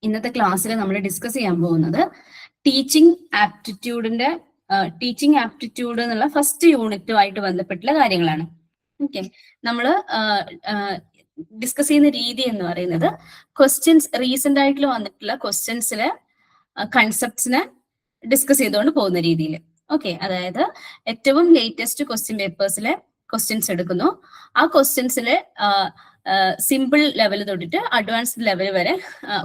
ഇന്നത്തെ ക്ലാസ്സിൽ നമ്മൾ ഡിസ്കസ് ചെയ്യാൻ പോകുന്നത് ടീച്ചിങ് ആപ്റ്റിറ്റ്യൂഡ് എന്നുള്ള ഫസ്റ്റ് യൂണിറ്റുമായിട്ട് ബന്ധപ്പെട്ടുള്ള കാര്യങ്ങളാണ്. ഓക്കെ, നമ്മൾ ഡിസ്കസ് ചെയ്യുന്ന രീതി എന്ന് പറയുന്നത് ക്വസ്റ്റ്യൻസ്, റീസെന്റ് ആയിട്ട് വന്നിട്ടുള്ള ക്വസ്റ്റ്യൻസിലെ കൺസെപ്റ്റ്സിനെ ഡിസ്കസ് ചെയ്തുകൊണ്ട് പോകുന്ന രീതിയിൽ. ഓക്കെ, അതായത് ഏറ്റവും ലേറ്റസ്റ്റ് ക്വസ്റ്റ്യൻ പേപ്പേഴ്സിലെ ക്വസ്റ്റ്യൻസ് എടുക്കുന്നു. ആ ക്വസ്റ്റ്യൻസിലെ സിമ്പിൾ ലെവൽ തൊട്ടിട്ട് അഡ്വാൻസ്ഡ് ലെവൽ വരെ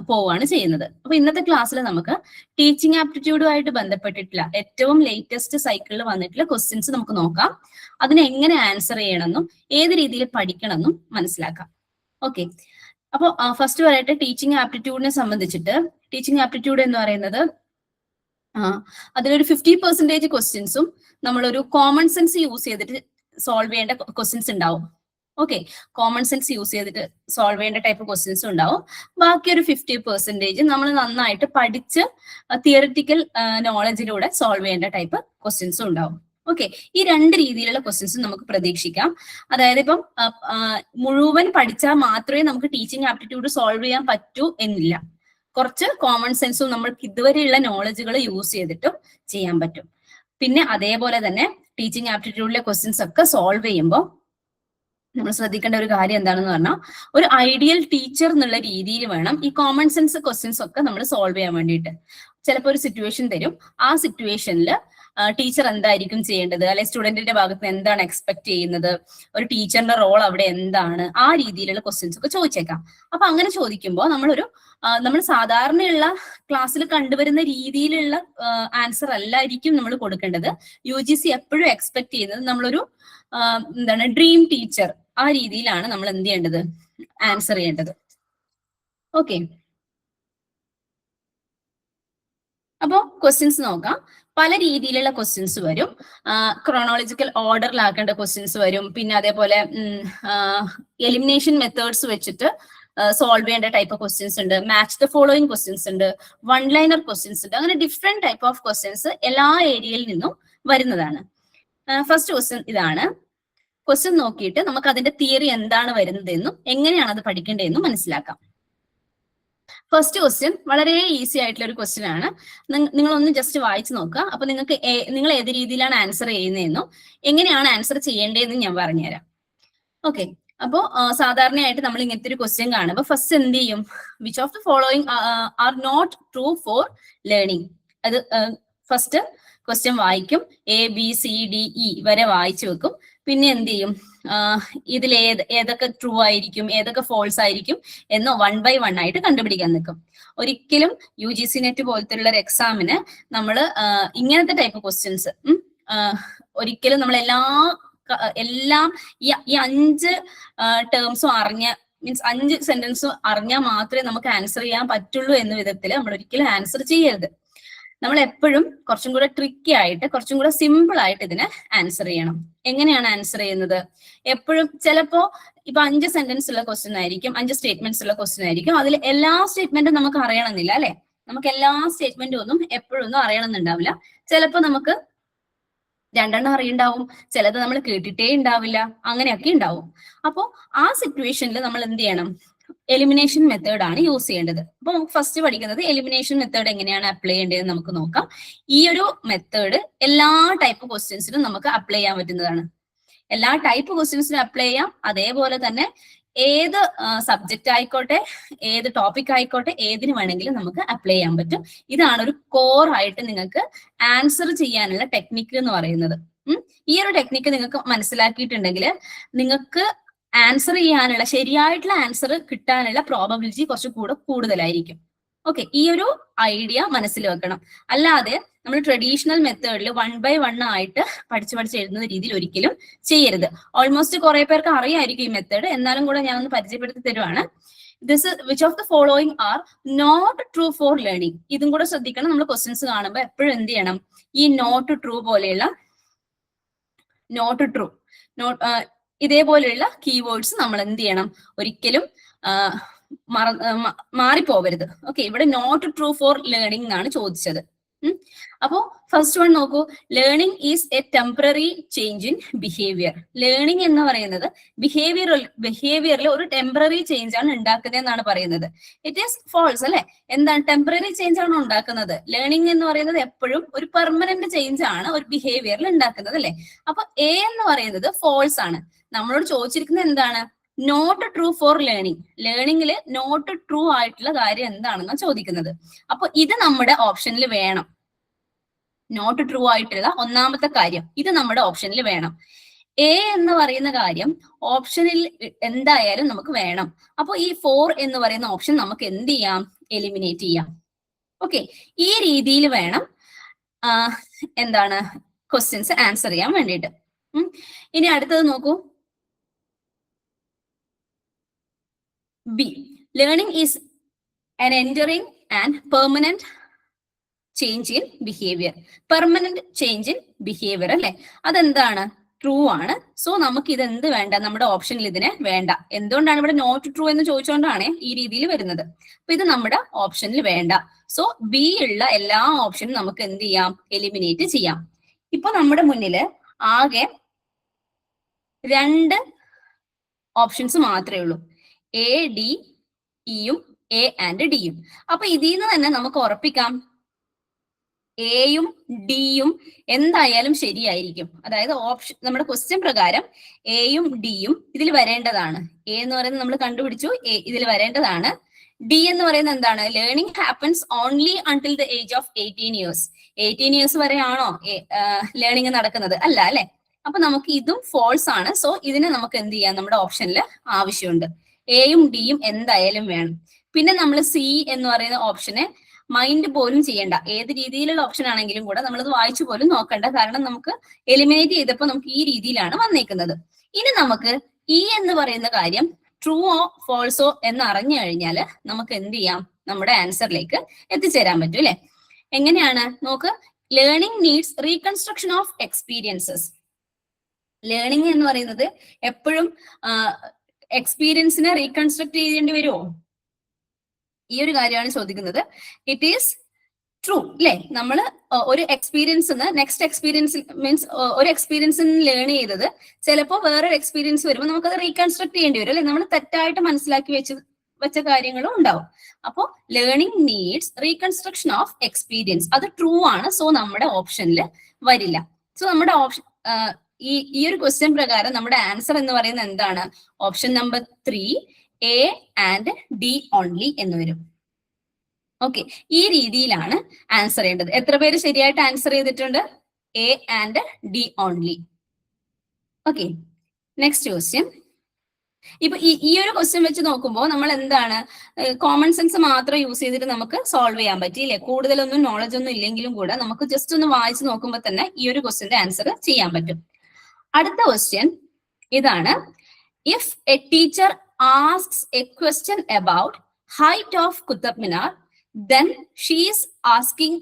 പോവുകയാണ് ചെയ്യുന്നത്. അപ്പൊ ഇന്നത്തെ ക്ലാസ്സിൽ നമുക്ക് ടീച്ചിങ് ആപ്റ്റിറ്റ്യൂഡുമായിട്ട് ബന്ധപ്പെട്ടിട്ടുള്ള ഏറ്റവും ലേറ്റസ്റ്റ് സൈക്കിളിൽ വന്നിട്ടുള്ള ക്വസ്റ്റ്യൻസ് നമുക്ക് നോക്കാം. അതിനെ എങ്ങനെ ആൻസർ ചെയ്യണമെന്നും ഏത് രീതിയിൽ പഠിക്കണമെന്നും മനസ്സിലാക്കാം. ഓക്കെ, അപ്പോൾ ഫസ്റ്റ് പറയട്ടെ, ടീച്ചിങ് ആപ്റ്റിറ്റ്യൂഡിനെ സംബന്ധിച്ചിട്ട് ടീച്ചിങ് ആപ്റ്റിറ്റ്യൂഡ് എന്ന് പറയുന്നത് അതിലൊരു 50% ക്വസ്റ്റ്യൻസും നമ്മളൊരു കോമൺ സെൻസ് യൂസ് ചെയ്തിട്ട് സോൾവ് ചെയ്യേണ്ട ക്വസ്റ്റ്യൻസ് ഉണ്ടാവും. ഓക്കെ, കോമൺ സെൻസ് യൂസ് ചെയ്തിട്ട് സോൾവ് ചെയ്യേണ്ട ടൈപ്പ് ക്വസ്റ്റ്യൻസ് ഉണ്ടാവും. ബാക്കി ഒരു 50% നമ്മൾ നന്നായിട്ട് പഠിച്ച് തിയറിറ്റിക്കൽ നോളജിലൂടെ സോൾവ് ചെയ്യേണ്ട ടൈപ്പ് ക്വസ്റ്റ്യൻസും ഉണ്ടാവും. ഓക്കെ, ഈ രണ്ട് രീതിയിലുള്ള ക്വസ്റ്റ്യൻസ് നമുക്ക് പ്രതീക്ഷിക്കാം. അതായത് ഇപ്പം മുഴുവൻ പഠിച്ചാൽ മാത്രമേ നമുക്ക് ടീച്ചിങ് ആപ്റ്റിറ്റ്യൂഡ് സോൾവ് ചെയ്യാൻ പറ്റൂ എന്നില്ല. കുറച്ച് കോമൺ സെൻസും നമ്മൾക്ക് ഇതുവരെയുള്ള നോളജുകൾ യൂസ് ചെയ്തിട്ടും ചെയ്യാൻ പറ്റും. പിന്നെ അതേപോലെ തന്നെ ടീച്ചിങ് ആപ്റ്റിറ്റ്യൂഡിലെ ക്വസ്റ്റ്യൻസ് ഒക്കെ സോൾവ് ചെയ്യുമ്പോൾ നമ്മൾ ശ്രദ്ധിക്കേണ്ട ഒരു കാര്യം എന്താണെന്ന് പറഞ്ഞാൽ, ഒരു ഐഡിയൽ ടീച്ചർ എന്നുള്ള രീതിയിൽ വേണം ഈ കോമൺ സെൻസ് ക്വസ്റ്റ്യൻസ് ഒക്കെ നമ്മൾ സോൾവ് ചെയ്യാൻ വേണ്ടിയിട്ട്. ചിലപ്പോൾ ഒരു സിറ്റുവേഷൻ തരും, ആ സിറ്റുവേഷനിൽ ടീച്ചർ എന്തായിരിക്കും ചെയ്യേണ്ടത്, അല്ലെ സ്റ്റുഡന്റിന്റെ ഭാഗത്ത് എന്താണ് എക്സ്പെക്ട് ചെയ്യുന്നത്, ഒരു ടീച്ചറിന്റെ റോൾ അവിടെ എന്താണ്, ആ രീതിയിലുള്ള ക്വസ്റ്റ്യൻസ് ഒക്കെ ചോദിച്ചേക്കാം. അപ്പൊ അങ്ങനെ ചോദിക്കുമ്പോൾ നമ്മൾ സാധാരണയുള്ള ക്ലാസ്സിൽ കണ്ടുവരുന്ന രീതിയിലുള്ള ആൻസർ അല്ലായിരിക്കും നമ്മൾ കൊടുക്കേണ്ടത്. UGC എപ്പോഴും എക്സ്പെക്ട് ചെയ്യുന്നത് നമ്മളൊരു ഡ്രീം ടീച്ചർ, ആ രീതിയിലാണ് നമ്മൾ എന്ത് ചെയ്യേണ്ടത്, ആൻസർ ചെയ്യേണ്ടത്. ഓക്കെ, അപ്പോ ക്വസ്റ്റ്യൻസ് നോക്കാം. പല രീതിയിലുള്ള ക്വസ്റ്റ്യൻസ് വരും. ക്രോണോളജിക്കൽ ഓർഡറിലാക്കേണ്ട ക്വസ്റ്റ്യൻസ് വരും. പിന്നെ അതേപോലെ എലിമിനേഷൻ മെത്തേഡ്സ് വെച്ചിട്ട് സോൾവ് ചെയ്യേണ്ട ടൈപ്പ് ഓഫ് ക്വസ്റ്റ്യൻസ് ഉണ്ട്. മാച്ച് ദ ഫോളോയിങ് ക്വസ്റ്റ്യൻസ് ഉണ്ട്. വൺ ലൈനർ ക്വസ്റ്റ്യൻസ് ഉണ്ട്. അങ്ങനെ ഡിഫറെന്റ് ടൈപ്പ് ഓഫ് ക്വസ്റ്റ്യൻസ് എല്ലാ ഏരിയയിൽ നിന്നും വരുന്നതാണ്. ഫസ്റ്റ് ക്വസ്റ്റ്യൻ ഇതാണ്. ക്വസ്റ്റ്യൻ നോക്കിയിട്ട് നമുക്ക് അതിന്റെ തിയറി എന്താണ് വരുന്നതെന്നും എങ്ങനെയാണ് അത് പഠിക്കേണ്ടതെന്നും മനസ്സിലാക്കാം. ഫസ്റ്റ് ക്വസ്റ്റ്യൻ വളരെ ഈസി ആയിട്ടുള്ള ഒരു ക്വസ്റ്റ്യൻ ആണ്. നിങ്ങളൊന്ന് ജസ്റ്റ് വായിച്ചു നോക്കുക. അപ്പൊ നിങ്ങൾ ഏത് രീതിയിലാണ് ആൻസർ ചെയ്യുന്നതെന്നും എങ്ങനെയാണ് ആൻസർ ചെയ്യേണ്ടതെന്നും ഞാൻ പറഞ്ഞുതരാം. ഓക്കെ, അപ്പോ സാധാരണയായിട്ട് നമ്മൾ ഇങ്ങനത്തെ ഒരു ക്വസ്റ്റ്യൻ കാണുമ്പോൾ ഫസ്റ്റ് എന്ത് ചെയ്യും, which of the following are not true for learning. അത് ഫസ്റ്റ് ക്വസ്റ്റ്യൻ വായിക്കും, ABCDE വരെ വായിച്ചു വെക്കും. പിന്നെ എന്ത് ചെയ്യും, ഇതിൽ ഏതൊക്കെ ട്രൂ ആയിരിക്കും, ഏതൊക്കെ ഫോൾസ് ആയിരിക്കും എന്നോ 1 by 1 ആയിട്ട് കണ്ടുപിടിക്കാൻ നിൽക്കും. ഒരിക്കലും UGC നെറ്റ് പോലത്തെ ഉള്ള ഒരു എക്സാമിന് നമ്മൾ ഇങ്ങനത്തെ ടൈപ്പ് ക്വസ്റ്റ്യൻസ് ഒരിക്കലും നമ്മൾ എല്ലാം ഈ 5 ടേംസും മീൻസ് 5 സെന്റൻസും അറിഞ്ഞാൽ മാത്രമേ നമുക്ക് ആൻസർ ചെയ്യാൻ പറ്റുള്ളൂ എന്ന വിധത്തിൽ നമ്മൾ ഒരിക്കലും ആൻസർ ചെയ്യരുത്. നമ്മൾ എപ്പോഴും കുറച്ചും കൂടെ ട്രിക്കി ആയിട്ട്, കുറച്ചും കൂടെ സിമ്പിൾ ആയിട്ട് ഇതിനെ ആൻസർ ചെയ്യണം. എങ്ങനെയാണ് ആൻസർ ചെയ്യുന്നത്? എപ്പോഴും ചിലപ്പോ ഇപ്പൊ 5 സെന്റൻസ് ഉള്ള ക്വസ്റ്റ്യൻ ആയിരിക്കും, 5 സ്റ്റേറ്റ്മെന്റ്സ് ഉള്ള ക്വസ്റ്റ്യൻ ആയിരിക്കും. അതിൽ എല്ലാ സ്റ്റേറ്റ്മെന്റും നമുക്ക് അറിയണമെന്നില്ല, അല്ലെ? നമുക്ക് എല്ലാ സ്റ്റേറ്റ്മെന്റും ഒന്നും എപ്പോഴൊന്നും അറിയണമെന്നുണ്ടാവില്ല. ചിലപ്പോ നമുക്ക് 2 എണ്ണം അറിയുണ്ടാവും, ചിലത് നമ്മൾ കേട്ടിട്ടേ ഉണ്ടാവില്ല, അങ്ങനെയൊക്കെ ഉണ്ടാവും. അപ്പോ ആ സിറ്റുവേഷനിൽ നമ്മൾ എന്ത് ചെയ്യണം, എലിമിനേഷൻ മെത്തേഡ് ആണ് യൂസ് ചെയ്യേണ്ടത്. അപ്പൊ നമുക്ക് ഫസ്റ്റ് പഠിക്കുന്നത് എലിമിനേഷൻ മെത്തേഡ് എങ്ങനെയാണ് അപ്ലൈ ചെയ്യേണ്ടതെന്ന് നമുക്ക് നോക്കാം. ഈ ഒരു മെത്തേഡ് എല്ലാ ടൈപ്പ് ക്വസ്റ്റ്യൻസിനും നമുക്ക് അപ്ലൈ ചെയ്യാൻ പറ്റുന്നതാണ്. എല്ലാ ടൈപ്പ് ക്വസ്റ്റ്യൻസിനും അപ്ലൈ ചെയ്യാം. അതേപോലെ തന്നെ ഏത് സബ്ജക്റ്റ് ആയിക്കോട്ടെ, ഏത് ടോപ്പിക് ആയിക്കോട്ടെ, ഏതിന് വേണമെങ്കിലും നമുക്ക് അപ്ലൈ ചെയ്യാൻ പറ്റും. ഇതാണ് ഒരു കോർ ആയിട്ട് നിങ്ങൾക്ക് ആൻസർ ചെയ്യാനുള്ള ടെക്നിക്ക് എന്ന് പറയുന്നത്. ഈ ഒരു ടെക്നിക്ക് നിങ്ങൾക്ക് മനസ്സിലാക്കിയിട്ടുണ്ടെങ്കിൽ നിങ്ങൾക്ക് ആൻസർ ചെയ്യാനുള്ള, ശരിയായിട്ടുള്ള ആൻസർ കിട്ടാനുള്ള പ്രോബബിലിറ്റി കുറച്ച് കൂടുതലായിരിക്കും. ഓക്കെ, ഈ ഒരു ഐഡിയ മനസ്സിൽ വെക്കണം. അല്ലാതെ നമ്മൾ ട്രഡീഷണൽ മെത്തേഡിൽ 1 by 1 ആയിട്ട് പഠിച്ച് എഴുതുന്ന രീതിയിൽ ഒരിക്കലും ചെയ്യരുത്. ഓൾമോസ്റ്റ് കുറെ പേർക്ക് അറിയായിരിക്കും ഈ മെത്തേഡ്, എന്നാലും കൂടെ ഞാൻ ഒന്ന് പരിചയപ്പെടുത്തി തരുവാണ്. Which of the following are not true for learning. ഇതും കൂടെ ശ്രദ്ധിക്കണം. നമ്മൾ ക്വസ്റ്റ്യൻസ് കാണുമ്പോൾ എപ്പോഴും എന്ത് ചെയ്യണം, ഈ നോട്ട് ട്രൂ പോലെയുള്ള ഇതേപോലെയുള്ള കീവേഡ്സ് നമ്മൾ എന്ത് ചെയ്യണം, ഒരിക്കലും മാറിപ്പോവരുത്. ഓക്കെ, ഇവിടെ നോട്ട് ട്രൂ ഫോർ ലേണിംഗ് എന്നാണ് ചോദിച്ചത്. അപ്പോ ഫസ്റ്റ് വൺ നോക്കൂ, learning is A temporary change in behaviour. Learning എന്ന് പറയുന്നത് ബിഹേവിയറിൽ ഒരു ടെമ്പററി ചേഞ്ച് ആണ് ഉണ്ടാക്കുന്നത് എന്നാണ് പറയുന്നത്. ഇറ്റ് ഈസ് ഫോൾസ് അല്ലെ? എന്താണ് ടെമ്പററി ചേഞ്ച് ആണ് ഉണ്ടാക്കുന്നത്? ലേണിംഗ് എന്ന് പറയുന്നത് എപ്പോഴും ഒരു പെർമനന്റ് ചേഞ്ച് ആണ് ഒരു ബിഹേവിയറിൽ ഉണ്ടാക്കുന്നത് അല്ലെ? അപ്പൊ എ എന്ന് പറയുന്നത് ഫോൾസ് ആണ്. നമ്മളോട് ചോദിച്ചിരിക്കുന്നത് എന്താണ്? Not true for learning. ലേണിംഗിൽ നോട്ട് ട്രൂ ആയിട്ടുള്ള കാര്യം എന്താണെന്ന് ചോദിക്കുന്നത്. അപ്പൊ ഇത് നമ്മുടെ ഓപ്ഷനിൽ വേണം. നോട്ട് ട്രൂ ആയിട്ടുള്ള ഒന്നാമത്തെ കാര്യം ഇത് നമ്മുടെ ഓപ്ഷനിൽ വേണം. എ എന്ന് പറയുന്ന കാര്യം ഓപ്ഷനിൽ എന്തായാലും നമുക്ക് വേണം. അപ്പൊ ഈ 4 എന്ന് പറയുന്ന ഓപ്ഷൻ നമുക്ക് എന്ത് ചെയ്യാം? എലിമിനേറ്റ് ചെയ്യാം. ഓക്കെ, ഈ രീതിയിൽ വേണം എന്താണ് ക്വസ്റ്റ്യൻസ് ആൻസർ ചെയ്യാൻ വേണ്ടിയിട്ട്. ഇനി അടുത്തത് നോക്കൂ, B. Learning is an enduring and permanent change in behaviour. Permanent change in behaviour അല്ലെ? അതെന്താണ്? ട്രൂ ആണ്. സോ നമുക്ക് ഇത് എന്ത് വേണ്ട? നമ്മുടെ ഓപ്ഷനിൽ ഇതിനെ വേണ്ട. എന്തുകൊണ്ടാണ് ഇവിടെ നോട്ട് ട്രൂ എന്ന് ചോദിച്ചുകൊണ്ടാണ് ഈ രീതിയിൽ വരുന്നത്. അപ്പൊ ഇത് നമ്മുടെ ഓപ്ഷനിൽ വേണ്ട. സോ ബി ഉള്ള എല്ലാ ഓപ്ഷനും നമുക്ക് എന്ത് ചെയ്യാം? എലിമിനേറ്റ് ചെയ്യാം. ഇപ്പൊ നമ്മുടെ മുന്നില് ആകെ 2 ഓപ്ഷൻസ് മാത്രമേ ഉള്ളൂ, എ, ഡി, ഇയും എ ആൻഡ് ഡിയും. അപ്പൊ ഇതിൽ നിന്ന് തന്നെ നമുക്ക് ഉറപ്പിക്കാം എയും ഡിയും എന്തായാലും ശരിയായിരിക്കും. അതായത് ഓപ്ഷൻ നമ്മുടെ ക്വസ്റ്റ്യൻ പ്രകാരം എയും ഡിയും ഇതിൽ വരേണ്ടതാണ്. എ എന്ന് പറയുന്നത് നമ്മൾ കണ്ടുപിടിച്ചു, ഇതിൽ വരേണ്ടതാണ്. ഡി എന്ന് പറയുന്നത് എന്താണ്? Learning happens only until the age of 18 years. 18 years വരെയാണോ ലേണിംഗ് നടക്കുന്നത്? അല്ല അല്ലെ? അപ്പൊ നമുക്ക് ഇതും ഫോൾസ് ആണ്. സോ ഇതിനെ നമുക്ക് എന്ത് ചെയ്യാം? നമ്മുടെ ഓപ്ഷനിൽ ആവശ്യമുണ്ട്. എയും ഡിയും എന്തായാലും വേണം. പിന്നെ നമ്മൾ സി എന്ന് പറയുന്ന ഓപ്ഷനെ മൈൻഡ് പോലും ചെയ്യണ്ട. ഏത് രീതിയിലുള്ള ഓപ്ഷൻ ആണെങ്കിലും കൂടെ നമ്മളത് വായിച്ചു പോലും നോക്കണ്ട. കാരണം നമുക്ക് എലിമിനേറ്റ് ചെയ്തപ്പോൾ നമുക്ക് ഈ രീതിയിലാണ് വന്നേക്കുന്നത്. ഇനി നമുക്ക് ഇ എന്ന് പറയുന്ന കാര്യം ട്രൂവോ ഫോൾസോ എന്ന് അറിഞ്ഞു കഴിഞ്ഞാൽ നമുക്ക് എന്ത് ചെയ്യാം? നമ്മുടെ ആൻസറിലേക്ക് എത്തിച്ചേരാൻ പറ്റും അല്ലെ? എങ്ങനെയാണ് നോക്ക്, learning needs reconstruction of experiences. Learning എന്ന് പറയുന്നത് എപ്പോഴും എക്സ്പീരിയൻസിനെ റീകൺസ്ട്രക്ട് ചെയ്യേണ്ടി വരുമോ? ഈ ഒരു കാര്യമാണ് ചോദിക്കുന്നത്. ഇറ്റ് ഈസ് ട്രൂ അല്ലെ? നമ്മൾ ഒരു എക്സ്പീരിയൻസ് നെക്സ്റ്റ് എക്സ്പീരിയൻസ് മീൻസ് ഒരു എക്സ്പീരിയൻസ് ലേൺ ചെയ്തത് ചിലപ്പോൾ വേറൊരു എക്സ്പീരിയൻസ് വരുമ്പോൾ നമുക്കത് റീകൺസ്ട്രക്ട് ചെയ്യേണ്ടി വരും അല്ലെ? നമ്മൾ തെറ്റായിട്ട് മനസ്സിലാക്കി വെച്ച കാര്യങ്ങളും ഉണ്ടാവും. അപ്പോൾ learning needs reconstruction of experience, അത് ട്രൂ ആണ്. സോ നമ്മുടെ ഓപ്ഷനിൽ വരില്ല. സോ നമ്മുടെ ഓപ്ഷൻ ഈ ഒരു ക്വസ്റ്റ്യൻ പ്രകാരം നമ്മുടെ ആൻസർ എന്ന് പറയുന്നത് എന്താണ്? Option number 3 A and D only എന്ന് വരും. ഓക്കെ, ഈ രീതിയിലാണ് ആൻസർ ചെയ്യേണ്ടത്. എത്ര പേര് ശരിയായിട്ട് ആൻസർ ചെയ്തിട്ടുണ്ട്? A and D only. Okay, next question. ഇപ്പൊ ഈ ഒരു ക്വസ്റ്റ്യൻ വെച്ച് നോക്കുമ്പോൾ നമ്മൾ എന്താണ് കോമൺ സെൻസ് മാത്രം യൂസ് ചെയ്തിട്ട് നമുക്ക് സോൾവ് ചെയ്യാൻ പറ്റിയില്ലേ? കൂടുതലൊന്നും നോളജ് ഒന്നും ഇല്ലെങ്കിലും കൂടെ നമുക്ക് ജസ്റ്റ് ഒന്ന് വായിച്ച് നോക്കുമ്പോൾ തന്നെ ഈ ഒരു ക്വസ്റ്റ്യന്റെ ആൻസർ ചെയ്യാൻ പറ്റും. അടുത്ത ക്വസ്റ്റ്യൻ ഇതാണ്. If A teacher asks a question about height of Qutub Minar, then she is asking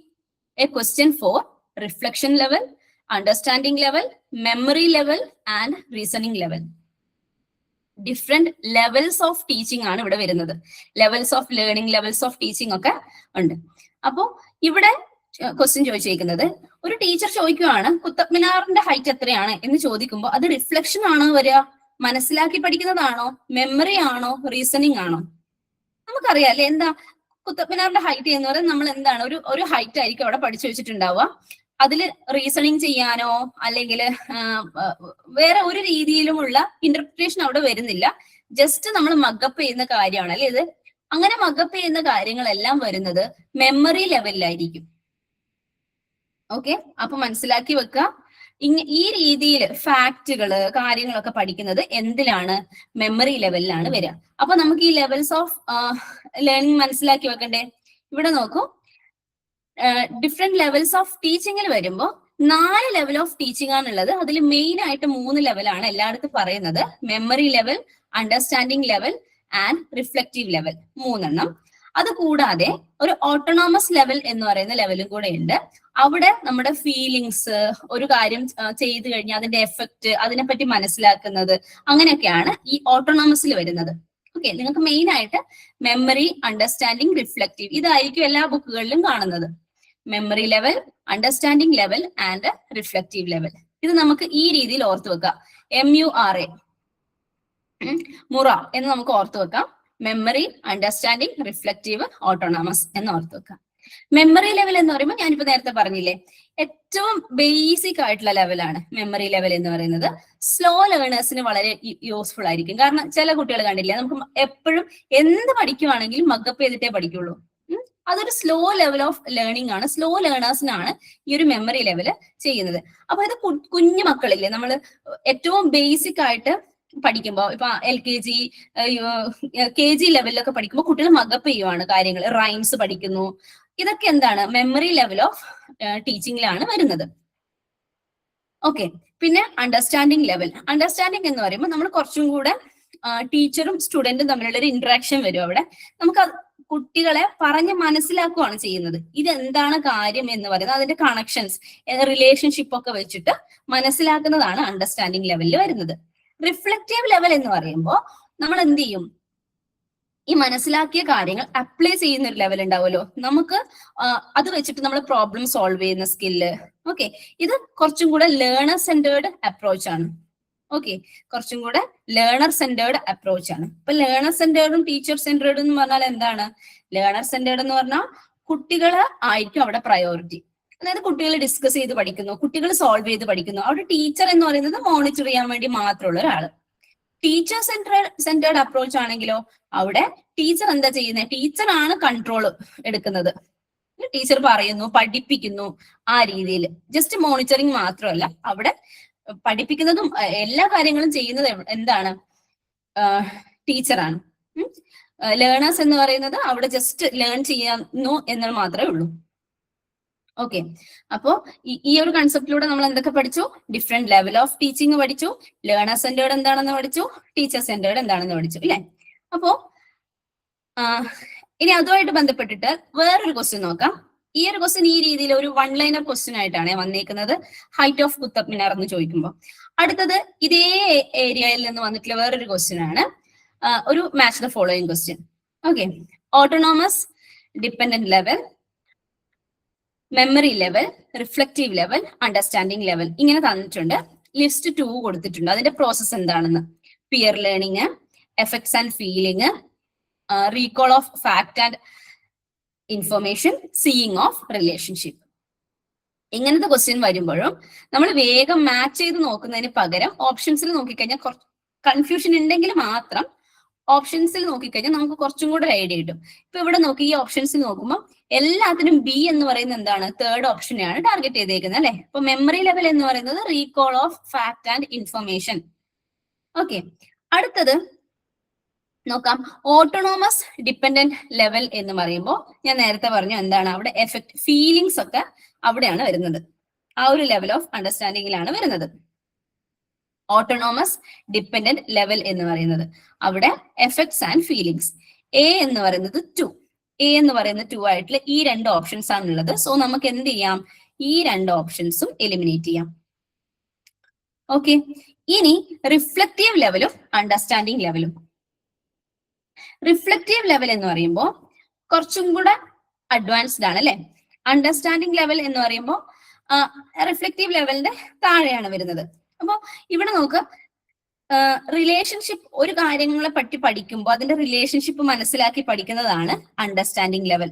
a question for reflection level, understanding level, memory level and reasoning level. Different levels of teaching ആണ് ഇവിടെ വരുന്നത്. Levels of learning, levels of teaching ഒക്കെ ഉണ്ട്. അപ്പോ ഇവിടെ question ചോദിച്ചിരിക്കുന്നത്, ഒരു teacher ചോദിക്കുകയാണ് കുത്തബ് മിനാറിന്റെ ഹൈറ്റ് എത്രയാണ് എന്ന് ചോദിക്കുമ്പോൾ അത് റിഫ്ലക്ഷൻ ആണോ വരിക? മനസ്സിലാക്കി പഠിക്കുന്നതാണോ? മെമ്മറി ആണോ? റീസണിങ് ആണോ? നമുക്കറിയാം അല്ലെ എന്താ കുത്തബ് മിനാറിന്റെ ഹൈറ്റ് എന്ന് പറയുന്നത്? നമ്മൾ എന്താണ് ഒരു ഹൈറ്റ് ആയിരിക്കും അവിടെ പഠിച്ചു വെച്ചിട്ടുണ്ടാവുക. അതിൽ റീസണിങ് ചെയ്യാനോ അല്ലെങ്കിൽ വേറെ ഒരു രീതിയിലുമുള്ള ഇന്റർപ്രിറ്റേഷൻ അവിടെ വരുന്നില്ല. ജസ്റ്റ് നമ്മൾ മഗപ്പ് ചെയ്യുന്ന കാര്യമാണ് അല്ലെ ഇത്. അങ്ങനെ മഗപ്പ് ചെയ്യുന്ന കാര്യങ്ങളെല്ലാം വരുന്നത് മെമ്മറി ലെവലിലായിരിക്കും. ഓക്കെ, അപ്പൊ മനസ്സിലാക്കി വെക്കുക. ഈ രീതിയിൽ ഫാക്റ്റുകള് കാര്യങ്ങളൊക്കെ പഠിക്കുന്നത് എന്തിലാണ്? മെമ്മറി ലെവലിലാണ് വരിക. അപ്പൊ നമുക്ക് ഈ ലെവൽസ് ഓഫ് ലേണിംഗ് മനസ്സിലാക്കി വെക്കണ്ടേ? ഇവിടെ നോക്കൂ, ഡിഫറെന്റ് ലെവൽസ് ഓഫ് ടീച്ചിങ്ങിൽ വരുമ്പോൾ 4 ലെവൽ ഓഫ് ടീച്ചിങ് ആണുള്ളത്. അതിൽ മെയിൻ ആയിട്ട് 3 ലെവലാണ് എല്ലായിടത്തും പറയുന്നത്. Memory level, understanding level and reflective level, 3 എണ്ണം. അത് കൂടാതെ ഒരു ഓട്ടോണോമസ് ലെവൽ എന്ന് പറയുന്ന ലെവലും കൂടെ ഉണ്ട്. അവിടെ നമ്മുടെ ഫീലിങ്സ്, ഒരു കാര്യം ചെയ്തു കഴിഞ്ഞാൽ അതിന്റെ എഫക്റ്റ്, അതിനെപ്പറ്റി മനസ്സിലാക്കുന്നത്, അങ്ങനെയൊക്കെയാണ് ഈ ഓട്ടോണോമസിൽ വരുന്നത്. ഓക്കെ, നിങ്ങൾക്ക് മെയിൻ ആയിട്ട് മെമ്മറി, അണ്ടർസ്റ്റാൻഡിങ്, റിഫ്ലക്റ്റീവ് ഇതായിരിക്കും എല്ലാ ബുക്കുകളിലും കാണുന്നത്. Memory level, understanding level and reflective level. ഇത് നമുക്ക് ഈ രീതിയിൽ ഓർത്തു വെക്കാം. MURA, മുറ എന്ന് നമുക്ക് ഓർത്തു വെക്കാം. മെമ്മറി, അണ്ടർസ്റ്റാൻഡിംഗ്, റിഫ്ലക്റ്റീവ്, ഓട്ടോണമസ് എന്ന് ഓർത്തു വെക്കാം. മെമ്മറി ലെവൽ എന്ന് പറയുമ്പോൾ ഞാനിപ്പോ നേരത്തെ പറഞ്ഞില്ലേ, ഏറ്റവും ബേസിക് ആയിട്ടുള്ള ലെവലാണ് മെമ്മറി ലെവൽ എന്ന് പറയുന്നത്. സ്ലോ ലേണേഴ്സിന് വളരെ യൂസ്ഫുൾ ആയിരിക്കും. കാരണം ചില കുട്ടികൾ കണ്ടില്ലേ, നമുക്ക് എപ്പോഴും എന്ത് പഠിക്കുവാണെങ്കിലും മഗപ്പ് ചെയ്തിട്ടേ പഠിക്കുള്ളൂ. അതൊരു സ്ലോ ലെവൽ ഓഫ് ലേണിംഗ് ആണ്. സ്ലോ ലേണേഴ്സിനാണ് ഈ ഒരു മെമ്മറി ലെവൽ ചെയ്യുന്നത്. അപ്പൊ ഇത് കുഞ്ഞു മക്കളില്ലേ, നമ്മൾ ഏറ്റവും ബേസിക് ആയിട്ട് പഠിക്കുമ്പോൾ, ഇപ്പൊ LKG KG ലെവലിലൊക്കെ പഠിക്കുമ്പോൾ കുട്ടികൾ മഗപ്പ് ചെയ്യുവാണ് കാര്യങ്ങൾ, റൈംസ് പഠിക്കുന്നു. ഇതൊക്കെ എന്താണ്, മെമ്മറി ലെവൽ ഓഫ് ടീച്ചിങ്ങിലാണ് വരുന്നത്. ഓക്കെ, പിന്നെ അണ്ടർസ്റ്റാൻഡിംഗ് ലെവൽ. അണ്ടർസ്റ്റാൻഡിംഗ് എന്ന് പറയുമ്പോൾ നമ്മൾ കുറച്ചും കൂടെ ടീച്ചറും സ്റ്റുഡന്റും തമ്മിലുള്ള ഒരു ഇന്ററാക്ഷൻ വരും. അവിടെ നമുക്ക് കുട്ടികളെ പറഞ്ഞ് മനസ്സിലാക്കുകയാണ് ചെയ്യുന്നത്. ഇതെന്താണ് കാര്യം എന്ന് പറയുന്നത്, അതിന്റെ കണക്ഷൻസ്, റിലേഷൻഷിപ്പ് ഒക്കെ വെച്ചിട്ട് മനസ്സിലാക്കുന്നതാണ് അണ്ടർസ്റ്റാൻഡിംഗ് ലെവലിൽ വരുന്നത്. റിഫ്ലക്റ്റീവ് ലെവൽ എന്ന് പറയുമ്പോൾ നമ്മൾ എന്ത് ചെയ്യും, ഈ മനസ്സിലാക്കിയ കാര്യങ്ങൾ അപ്ലൈ ചെയ്യുന്ന ഒരു ലെവൽ ഉണ്ടാവുമല്ലോ, നമുക്ക് അത് വെച്ചിട്ട് നമ്മൾ പ്രോബ്ലം സോൾവ് ചെയ്യുന്ന സ്കില്ല്. ഓക്കെ, ഇത് കുറച്ചും കൂടെ ലേണർ സെന്റേർഡ് അപ്രോച്ച് ആണ്. ഓക്കെ, കുറച്ചും കൂടെ ലേണർ സെന്റേർഡ് അപ്രോച്ച് ആണ്. ഇപ്പൊ ലേണർ സെന്റേർഡും ടീച്ചർ സെന്റേർഡും എന്ന് പറഞ്ഞാൽ എന്താണ്? ലേണർ സെന്റേർഡ് എന്ന് പറഞ്ഞാൽ കുട്ടികള് ആയിരിക്കും അവിടെ പ്രയോറിറ്റി. അതായത് കുട്ടികൾ ഡിസ്കസ് ചെയ്ത് പഠിക്കുന്നു, കുട്ടികൾ സോൾവ് ചെയ്ത് പഠിക്കുന്നു. അവിടെ ടീച്ചർ എന്ന് പറയുന്നത് മോണിറ്റർ ചെയ്യാൻ വേണ്ടി മാത്രമുള്ള ഒരാള്. ടീച്ചർ സെന്റേർഡ് അപ്രോച്ച് ആണെങ്കിലോ അവിടെ ടീച്ചർ എന്താ ചെയ്യുന്നത്? ടീച്ചറാണ് കൺട്രോൾ എടുക്കുന്നത്. ടീച്ചർ പറയുന്നു, പഠിപ്പിക്കുന്നു, ആ രീതിയിൽ. ജസ്റ്റ് മോണിറ്ററിങ് മാത്രമല്ല, അവിടെ പഠിപ്പിക്കുന്നതും എല്ലാ കാര്യങ്ങളും ചെയ്യുന്നത് എന്താണ്? ടീച്ചറാണ്. ലേണേഴ്സ് എന്ന് പറയുന്നത് അവിടെ ജസ്റ്റ് ലേൺ ചെയ്യുന്നു എന്ന് മാത്രമേ ഉള്ളൂ. ഓക്കെ, അപ്പോ ഈ ഒരു കൺസെപ്റ്റിലൂടെ നമ്മൾ എന്തൊക്കെ പഠിച്ചു? ഡിഫറെന്റ് ലെവൽ ഓഫ് ടീച്ചിങ് പഠിച്ചു, ലേണർ സെന്റേർഡ് എന്താണെന്ന് പഠിച്ചു, ടീച്ചർ സെന്റേർഡ് എന്താണെന്ന് പഠിച്ചു, ഇല്ലേ? അപ്പോ ഇനി അതുമായിട്ട് ബന്ധപ്പെട്ടിട്ട് വേറൊരു ക്വസ്റ്റ്യൻ നോക്കാം. ഈ ഒരു ക്വസ്റ്റ്യൻ ഈ രീതിയിൽ ഒരു വൺ ലൈനർ ക്വസ്റ്റ്യൻ ആയിട്ടാണ് വന്നേക്കുന്നത്. ഹൈറ്റ് ഓഫ് കുത്തബ് മിനാർ എന്ന് ചോദിക്കുമ്പോൾ. അടുത്തത് ഇതേ ഏരിയയിൽ നിന്ന് വന്നിട്ടുള്ള വേറൊരു ക്വസ്റ്റ്യൻ ആണ്, ഒരു match the following question. Okay, autonomous dependent level, memory level, reflective level, understanding level ഇങ്ങനെ തന്നിട്ടുണ്ട്. ലിസ്റ്റ് 2 കൊടുത്തിട്ടുണ്ട്. അതിന്റെ പ്രോസസ് എന്താണെന്ന്: peer learning, affects and feeling, recall of fact and information, seeing of relationship. ഇങ്ങനത്തെ ക്വസ്റ്റ്യൻ വരുമ്പോഴും നമ്മൾ വേഗം മാച്ച് ചെയ്ത് നോക്കുന്നതിന് പകരം ഓപ്ഷൻസിൽ നോക്കിക്കഴിഞ്ഞാൽ കൺഫ്യൂഷൻ ഉണ്ടെങ്കിൽ മാത്രം ഓപ്ഷൻസിൽ നോക്കിക്കഴിഞ്ഞാൽ നമുക്ക് കുറച്ചും കൂടെ ഒരു ഐഡിയ കിട്ടും. ഇപ്പൊ ഇവിടെ നോക്കി, ഈ ഓപ്ഷൻസിൽ നോക്കുമ്പോൾ എല്ലാത്തിനും B എന്ന് പറയുന്നത് എന്താണ്? തേർഡ് ഓപ്ഷനെയാണ് ടാർഗറ്റ് ചെയ്തേക്കുന്നത്, അല്ലെ? അപ്പൊ മെമ്മറി ലെവൽ എന്ന് പറയുന്നത് recall of fact and information. Okay, അടുത്തത് നോക്കാം. ഓട്ടോണോമസ് ഡിപ്പെൻഡന്റ് ലെവൽ എന്ന് പറയുമ്പോൾ ഞാൻ നേരത്തെ പറഞ്ഞു എന്താണ്, അവിടെ എഫക്ട്, ഫീലിങ്സ് ഒക്കെ അവിടെയാണ് വരുന്നത്. ആ ഒരു ലെവൽ ഓഫ് അണ്ടർസ്റ്റാൻഡിങ്ങിലാണ് വരുന്നത്. ഓട്ടോണോമസ് ഡിപ്പെൻഡന്റ് ലെവൽ എന്ന് പറയുന്നത് അവിടെ എഫക്ട്സ് ആൻഡ് ഫീലിങ്സ്. A എന്ന് പറയുന്നത് 2. A എന്ന് പറയുന്നത് 2 ആയിട്ടുള്ള ഈ 2 ഓപ്ഷൻസ് ആണുള്ളത്. സോ നമുക്ക് എന്ത് ചെയ്യാം? ഈ 2 ഓപ്ഷൻസും എലിമിനേറ്റ് ചെയ്യാം. ഓക്കെ, ഇനി റിഫ്ലക്റ്റീവ് ലെവലും അണ്ടർസ്റ്റാൻഡിംഗ് ലെവലും. റിഫ്ലക്റ്റീവ് ലെവൽ എന്ന് പറയുമ്പോൾ കുറച്ചും കൂടെ അഡ്വാൻസ്ഡ് ആണ്, അല്ലെ? അണ്ടർസ്റ്റാൻഡിംഗ് ലെവൽ എന്ന് പറയുമ്പോൾ റിഫ്ലക്റ്റീവ് ലെവലിന്റെ താഴെയാണ് വരുന്നത്. അപ്പൊ ഇവിടെ നോക്ക്, റിലേഷൻഷിപ്പ്, ഒരു കാര്യങ്ങളെ പറ്റി പഠിക്കുമ്പോൾ അതിന്റെ റിലേഷൻഷിപ്പ് മനസ്സിലാക്കി പഠിക്കുന്നതാണ് അണ്ടർസ്റ്റാൻഡിംഗ് ലെവൽ.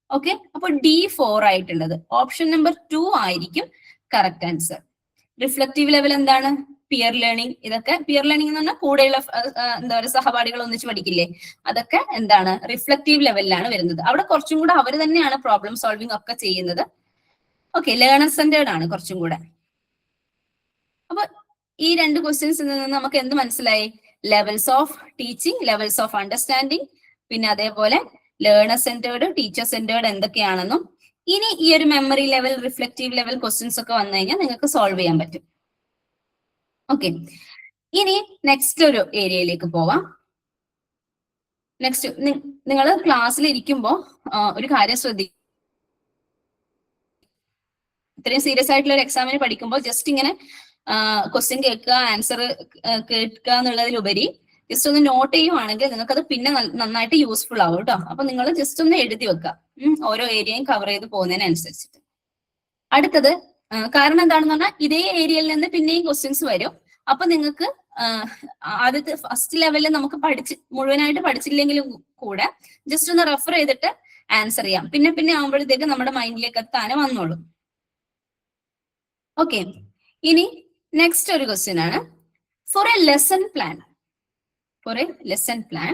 ഓക്കെ, അപ്പൊ D4 ആയിട്ടുള്ളത് ഓപ്ഷൻ നമ്പർ 2 ആയിരിക്കും കറക്റ്റ് ആൻസർ. റിഫ്ലക്റ്റീവ് ലെവൽ എന്താണ്? Peer learning. ഇതൊക്കെ പിയർ ലേണിംഗ് എന്ന് പറഞ്ഞാൽ കൂടെയുള്ള എന്താ പറയുക, സഹപാഠികൾ ഒന്നിച്ച് പഠിക്കില്ലേ, അതൊക്കെ എന്താണ്? റിഫ്ലക്റ്റീവ് ലെവലിലാണ് വരുന്നത്. അവിടെ കുറച്ചും കൂടെ അവർ തന്നെയാണ് പ്രോബ്ലം സോൾവിംഗ് ഒക്കെ ചെയ്യുന്നത്. ഓക്കെ, ലേണർ സെന്റേർഡ് ആണ് കുറച്ചും കൂടെ. അപ്പൊ ഈ 2 ക്വസ്റ്റ്യൻസിൽ നിന്ന് നമുക്ക് എന്ത് മനസ്സിലായി? Levels of teaching, levels of understanding, പിന്നെ അതേപോലെ ലേണർ സെന്റേർഡ്, ടീച്ചർ സെന്റേർഡ് എന്തൊക്കെയാണെന്നും, ഇനി ഈ ഒരു memory level, reflective level questions ഒക്കെ വന്നു കഴിഞ്ഞാൽ നിങ്ങൾക്ക് സോൾവ് ചെയ്യാൻ പറ്റും. ഓക്കെ, ഇനി നെക്സ്റ്റ് ഒരു ഏരിയയിലേക്ക് പോവാം. നെക്സ്റ്റ്, നിങ്ങൾ ക്ലാസ്സിൽ ഇരിക്കുമ്പോൾ ഒരു കാര്യം ശ്രദ്ധിക്കുക. ഇത്രയും സീരിയസ് ആയിട്ടുള്ള ഒരു എക്സാമിന് പഠിക്കുമ്പോൾ ജസ്റ്റ് ഇങ്ങനെ ക്വസ്റ്റ്യൻ കേൾക്കുക, ആൻസർ കേൾക്കുക എന്നുള്ളതിലുപരി ജസ്റ്റ് ഒന്ന് നോട്ട് ചെയ്യുവാണെങ്കിൽ നിങ്ങൾക്ക് അത് പിന്നെ നന്നായിട്ട് യൂസ്ഫുൾ ആവും കേട്ടോ. അപ്പൊ നിങ്ങൾ ജസ്റ്റ് ഒന്ന് എഴുതി വെക്കുക, ഓരോ ഏരിയയും കവർ ചെയ്ത് പോകുന്നതിനനുസരിച്ചിട്ട്. അടുത്തത് കാരണം എന്താണെന്ന് പറഞ്ഞാൽ ഇതേ ഏരിയയിൽ നിന്ന് പിന്നെയും ക്വസ്റ്റ്യൻസ് വരും. അപ്പൊ നിങ്ങൾക്ക് ആദ്യത്തെ ഫസ്റ്റ് ലെവലിൽ നമുക്ക് മുഴുവനായിട്ട് പഠിച്ചില്ലെങ്കിലും കൂടെ ജസ്റ്റ് ഒന്ന് റെഫർ ചെയ്തിട്ട് ആൻസർ ചെയ്യാം. പിന്നെ പിന്നെ ആകുമ്പോഴത്തേക്ക് നമ്മുടെ മൈൻഡിലേക്ക് അത് താനെ വന്നോളും. ഓക്കെ, ഇനി നെക്സ്റ്റ് ഒരു ക്വസ്റ്റ്യൻ ആണ്. For a lesson plan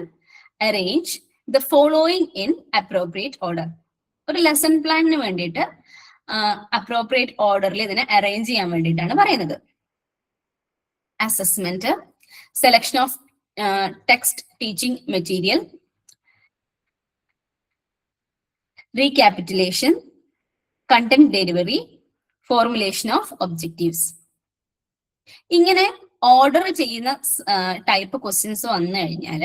arrange the following in appropriate order. ഒരു ലെസൺ പ്ലാനിന് വേണ്ടിയിട്ട് അപ്രോപ്രിയേറ്റ് ഓർഡറിൽ ഇതിനെ അറേഞ്ച് ചെയ്യാൻ വേണ്ടിയിട്ടാണ് പറയുന്നത്. Assessment, selection of text teaching material, recapitulation, content delivery, formulation of objectives. ഇങ്ങനെ ഓർഡർ ചെയ്യുന്ന ടൈപ്പ് ക്വസ്റ്റ്യൻസ് വന്നു കഴിഞ്ഞാൽ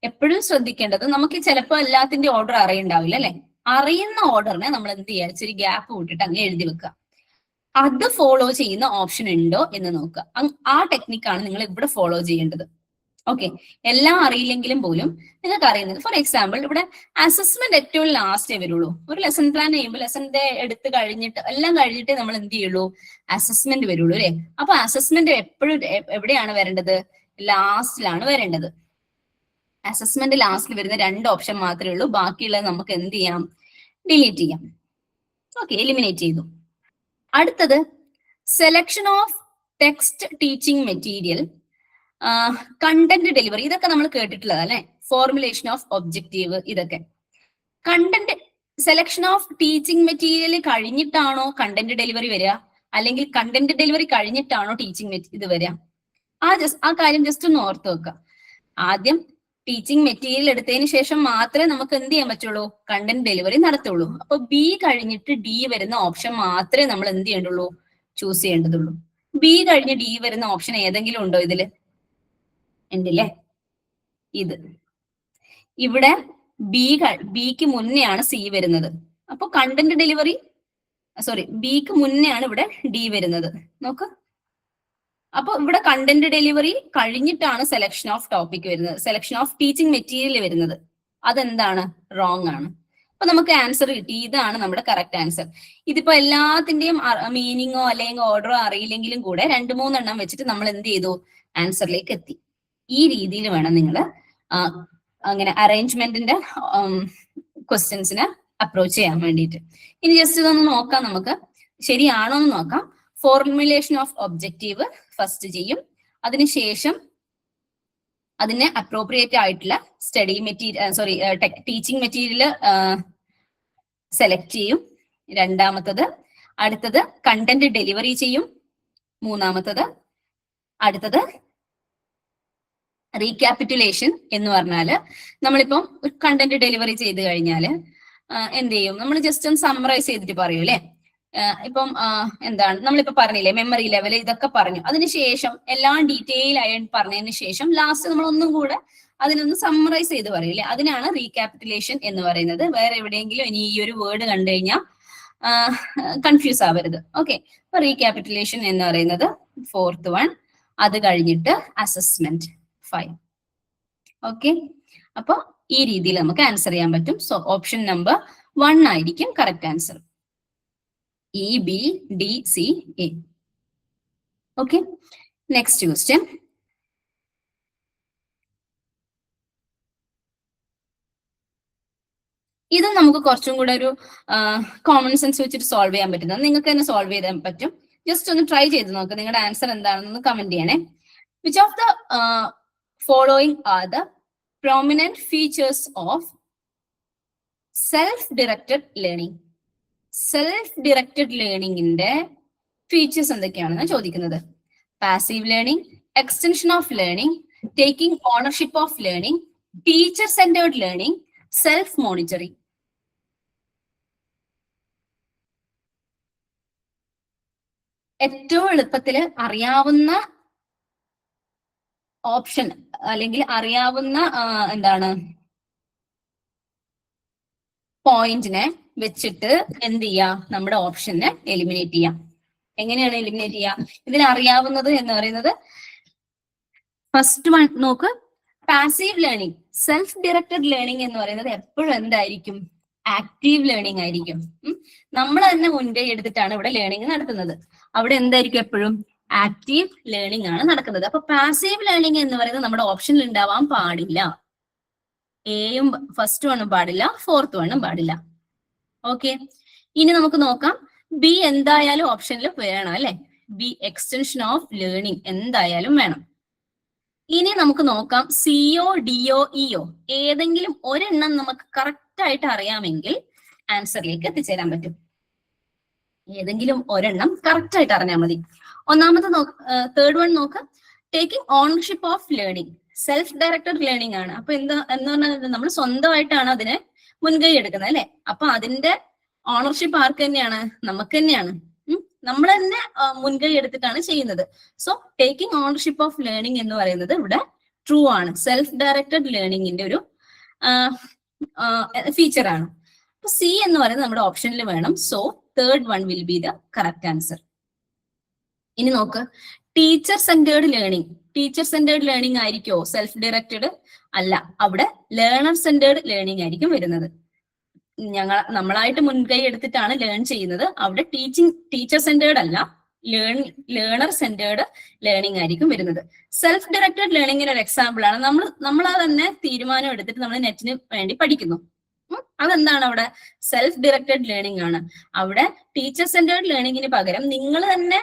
എപ്പോഴും ശ്രദ്ധിക്കേണ്ടത്, നമുക്ക് ചിലപ്പോൾ എല്ലാത്തിന്റെ ഓർഡർ അറിയണ്ടാവില്ല അല്ലെ. അറിയുന്ന ഓർഡറിനെ നമ്മൾ എന്ത് ചെയ്യുക, ഇച്ചിരി ഗ്യാപ്പ് വിട്ടിട്ട് അങ്ങനെ എഴുതി വെക്കുക. അത് ഫോളോ ചെയ്യുന്ന ഓപ്ഷൻ ഉണ്ടോ എന്ന് നോക്കുക. ആ ടെക്നിക്കാണ് നിങ്ങൾ ഇവിടെ ഫോളോ ചെയ്യേണ്ടത്. ഓക്കെ, എല്ലാം അറിയില്ലെങ്കിലും പോലും നിങ്ങൾക്ക് അറിയുന്നത്. ഫോർ എക്സാമ്പിൾ ഇവിടെ അസസ്മെന്റ് ഏറ്റവും ലാസ്റ്റേ വരുള്ളൂ. ഒരു ലെസൺ പ്ലാൻ ചെയ്യുമ്പോൾ ലെസന്റെ എടുത്ത് കഴിഞ്ഞിട്ട് എല്ലാം കഴിഞ്ഞിട്ട് നമ്മൾ എന്ത് ചെയ്യുള്ളൂ, അസസ്മെന്റ് വരുള്ളൂ അല്ലെ. അപ്പൊ അസസ്മെന്റ് എപ്പോഴും എവിടെയാണ് വരേണ്ടത്, ലാസ്റ്റിലാണ് വരേണ്ടത്. അസസ്മെന്റ് ലാസ്റ്റിൽ വരുന്ന 2 ഓപ്ഷൻ മാത്രമേ ഉള്ളൂ. ബാക്കിയുള്ളത് നമുക്ക് എന്ത് ചെയ്യാം, ഡിലീറ്റ് ചെയ്യാം. ഓക്കെ, എലിമിനേറ്റ് ചെയ്തു. അടുത്തത് selection of text teaching material, content delivery. ഇതൊക്കെ നമ്മൾ കേട്ടിട്ടുള്ളത് അല്ലെ. ഫോർമുലേഷൻ ഓഫ് ഒബ്ജക്റ്റീവ്, ഇതൊക്കെ. Content selection of teaching material കഴിഞ്ഞിട്ടാണോ കണ്ടന്റ് ഡെലിവറി വരിക, അല്ലെങ്കിൽ കണ്ടന്റ് ഡെലിവറി കഴിഞ്ഞിട്ടാണോ ടീച്ചിങ് ഇത് വരിക? ആ കാര്യം ജസ്റ്റ് ഒന്ന് ഓർത്ത് വെക്കുക. ആദ്യം ടീച്ചിങ് മെറ്റീരിയൽ എടുത്തതിന് ശേഷം മാത്രമേ നമുക്ക് എന്ത് ചെയ്യാൻ പറ്റുള്ളൂ, കണ്ടന്റ് ഡെലിവറി നടത്തുള്ളൂ. അപ്പൊ ബി കഴിഞ്ഞിട്ട് ഡി വരുന്ന ഓപ്ഷൻ മാത്രമേ നമ്മൾ എന്ത് ചെയ്യേണ്ടുള്ളൂ, ചൂസ് ചെയ്യേണ്ടതുള്ളൂ. ബി കഴിഞ്ഞ് ഡി വരുന്ന ഓപ്ഷൻ ഏതെങ്കിലും ഉണ്ടോ ഇതില്? ഉണ്ടല്ലേ. ഇത് ഇവിടെ ബിക്ക് മുന്നെയാണ് സി വരുന്നത്. അപ്പൊ കണ്ടന്റ് ഡെലിവറി ബിക്ക് മുന്നെയാണ് ഇവിടെ ഡി വരുന്നത്. നോക്ക്, അപ്പൊ ഇവിടെ കണ്ടന്റ് ഡെലിവറി കഴിഞ്ഞിട്ടാണ് സെലക്ഷൻ ഓഫ് ടോപ്പിക് വരുന്നത്, സെലക്ഷൻ ഓഫ് ടീച്ചിങ് മെറ്റീരിയൽ വരുന്നത്. അതെന്താണ്, റോങ് ആണ്. അപ്പൊ നമുക്ക് ആൻസർ കിട്ടി. ഇതാണ് നമ്മുടെ കറക്റ്റ് ആൻസർ. ഇതിപ്പോ എല്ലാത്തിന്റെയും മീനിങ്ങോ അല്ലെങ്കിൽ ഓർഡറോ അറിയില്ലെങ്കിലും കൂടെ 2-3 എണ്ണം വെച്ചിട്ട് നമ്മൾ എന്ത് ചെയ്തു, ആൻസറിലേക്ക് എത്തി. ഈ രീതിയിൽ വേണം നിങ്ങൾ അങ്ങനെ അറേഞ്ച്മെന്റിന്റെ ക്വസ്റ്റ്യൻസിനെ അപ്രോച്ച് ചെയ്യാൻ വേണ്ടിയിട്ട്. ഇനി ജസ്റ്റ് ഇതൊന്ന് നോക്കാം, നമുക്ക് ശരിയാണോ എന്ന് നോക്കാം. ഫോർമുലേഷൻ ഓഫ് ഒബ്ജക്റ്റീവ് ഫസ്റ്റ് ചെയ്യും. അതിനുശേഷം അതിനെ അപ്രോപ്രിയേറ്റ് ആയിട്ടുള്ള study material teaching material select ചെയ്യും. രണ്ടാമത്തത് അടുത്തത് കണ്ടന്റ് ഡെലിവറി ചെയ്യും. മൂന്നാമത്തത് അടുത്തത് റീക്യാപിറ്റുലേഷൻ എന്ന് പറഞ്ഞാല് നമ്മളിപ്പം കണ്ടന്റ് ഡെലിവറി ചെയ്ത് കഴിഞ്ഞാല് എന്ത് ചെയ്യും, നമ്മൾ ജസ്റ്റ് ഒന്ന് സമ്മറൈസ് ചെയ്തിട്ട് പറയൂ അല്ലെ. ഇപ്പം എന്താണ് നമ്മളിപ്പോ പറഞ്ഞില്ലേ, മെമ്മറി ലെവൽ ഇതൊക്കെ പറഞ്ഞു. അതിനുശേഷം എല്ലാം ഡീറ്റെയിൽ ആയി പറഞ്ഞതിന് ശേഷം ലാസ്റ്റ് നമ്മൾ ഒന്നും കൂടെ അതിനൊന്ന് സമ്മറൈസ് ചെയ്ത് പറയൂലേ, അതിനാണ് റീക്യാപിറ്റുലേഷൻ എന്ന് പറയുന്നത്. വേറെ എവിടെയെങ്കിലും ഇനി ഈ ഒരു വേർഡ് കണ്ടു കഴിഞ്ഞാൽ കൺഫ്യൂസ് ആവരുത്. ഓക്കെ, അപ്പൊ റീക്യാപിറ്റുലേഷൻ എന്ന് പറയുന്നത് 4th വൺ. അത് കഴിഞ്ഞിട്ട് അസസ്മെന്റ് 5. ഓക്കെ, അപ്പൊ ഈ രീതിയിൽ നമുക്ക് ആൻസർ ചെയ്യാൻ പറ്റും. സോ ഓപ്ഷൻ നമ്പർ 1 ആയിരിക്കും correct answer. E, B, D, C, A. Okay. Next question. ഇത് നമുക്ക് കുറച്ചും കൂടെ ഒരു കോമൺ സെൻസ് വെച്ചിട്ട് സോൾവ് ചെയ്യാൻ പറ്റുന്നത്. നിങ്ങൾക്ക് തന്നെ സോൾവ് ചെയ്യാൻ പറ്റും. ജസ്റ്റ് ഒന്ന് ട്രൈ ചെയ്ത് നോക്കുക. നിങ്ങളുടെ ആൻസർ എന്താണെന്ന് കമന്റ് ചെയ്യണേ. Which of the following are the prominent features of self directed learning? Self directed ലേണിംഗിന്റെ ഫീച്ചേഴ്സ് എന്തൊക്കെയാണെന്ന് ചോദിക്കുന്നത്. Passive learning, extension of learning, taking ownership of learning, teacher centred learning, self monitoring. ഏറ്റവും എളുപ്പത്തിൽ അറിയാവുന്ന option അല്ലെങ്കിൽ അറിയാവുന്ന എന്താണ് പോയിന്റിനെ വെച്ചിട്ട് എന്ത് ചെയ്യാം, നമ്മുടെ ഓപ്ഷനെ എലിമിനേറ്റ് ചെയ്യാം. എങ്ങനെയാണ് എലിമിനേറ്റ് ചെയ്യുക? ഇതിൽ അറിയാവുന്നത് എന്ന് പറയുന്നത് ഫസ്റ്റ് വൺ നോക്ക്, passive learning, self directed learning എന്ന് പറയുന്നത് എപ്പോഴും എന്തായിരിക്കും? ആക്റ്റീവ് ലേണിംഗ് ആയിരിക്കും. നമ്മൾ തന്നെ മുൻകൈ എടുത്തിട്ടാണ് ഇവിടെ ലേണിംഗ് നടത്തുന്നത്. അവിടെ എന്തായിരിക്കും? എപ്പോഴും ആക്റ്റീവ് ലേണിംഗ് ആണ് നടക്കുന്നത്. അപ്പൊ പാസീവ് ലേണിംഗ് എന്ന് പറയുന്നത് നമ്മുടെ ഓപ്ഷനിൽ ഉണ്ടാവാൻ പാടില്ല. എയും ഫസ്റ്റ് വണ്ണും പാടില്ല, ഫോർത്ത് വണ്ണും പാടില്ല. ഓക്കെ, ഇനി നമുക്ക് നോക്കാം. ബി എന്തായാലും ഓപ്ഷനിൽ വേണം അല്ലെ? ബി എക്സ്റ്റൻഷൻ ഓഫ് ലേണിംഗ് എന്തായാലും വേണം. ഇനി നമുക്ക് നോക്കാം, സിഒ ഡിഒ ഇഒ ഏതെങ്കിലും ഒരെണ്ണം നമുക്ക് കറക്റ്റ് ആയിട്ട് അറിയാമെങ്കിൽ ആൻസറിലേക്ക് എത്തിച്ചേരാൻ പറ്റും. ഏതെങ്കിലും ഒരെണ്ണം കറക്റ്റ് ആയിട്ട് അറിഞ്ഞാൽ മതി. ഒന്നാമത്തെ തേർഡ് വൺ നോക്കാം, taking ownership of learning, self directed learning ആണ്. അപ്പൊ എന്ന് പറഞ്ഞാൽ നമ്മൾ സ്വന്തമായിട്ടാണ് അതിനെ മുൻകൈ എടുക്കുന്നത് അല്ലെ? അപ്പൊ അതിന്റെ ഓണർഷിപ്പ് ആർക്ക് തന്നെയാണ്? നമുക്ക് തന്നെയാണ്. നമ്മൾ തന്നെ മുൻകൈ എടുത്തിട്ടാണ് ചെയ്യുന്നത്. So taking ownership of learning എന്ന് പറയുന്നത് ഇവിടെ ട്രൂ ആണ്. സെൽഫ് ഡയറക്റ്റഡ് ലേണിംഗിന്റെ ഒരു ഫീച്ചർ ആണ്. അപ്പൊ സി എന്ന് പറയുന്നത് നമ്മുടെ ഓപ്ഷനിൽ വേണം. So third one will be the correct answer. ഇനി നോക്ക്, teacher centred learning. Teacher centred learning ആയിരിക്കോ സെൽഫ് ഡയറക്റ്റഡ്? അല്ല, അവിടെ ലേണർ സെന്റേർഡ് ലേണിംഗ് ആയിരിക്കും വരുന്നത്. നമ്മളായിട്ട് മുൻകൈ എടുത്തിട്ടാണ് ലേൺ ചെയ്യുന്നത്. അവിടെ ടീച്ചർ സെന്റേർഡ് അല്ല, ലേണർ സെന്റേർഡ് ലേണിംഗ് ആയിരിക്കും വരുന്നത്. സെൽഫ് ഡയറക്റ്റഡ് ലേണിംഗിന് ഒരു എക്സാമ്പിൾ ആണ് നമ്മൾ തന്നെ തീരുമാനം എടുത്തിട്ട് നമ്മൾ നെറ്റിന് വേണ്ടി പഠിക്കുന്നു. അതെന്താണ്? അവിടെ സെൽഫ് ഡയറക്റ്റഡ് ലേണിംഗ് ആണ്. അവിടെ ടീച്ചർ സെന്റേർഡ് ലേണിംഗിന് പകരം നിങ്ങൾ തന്നെ,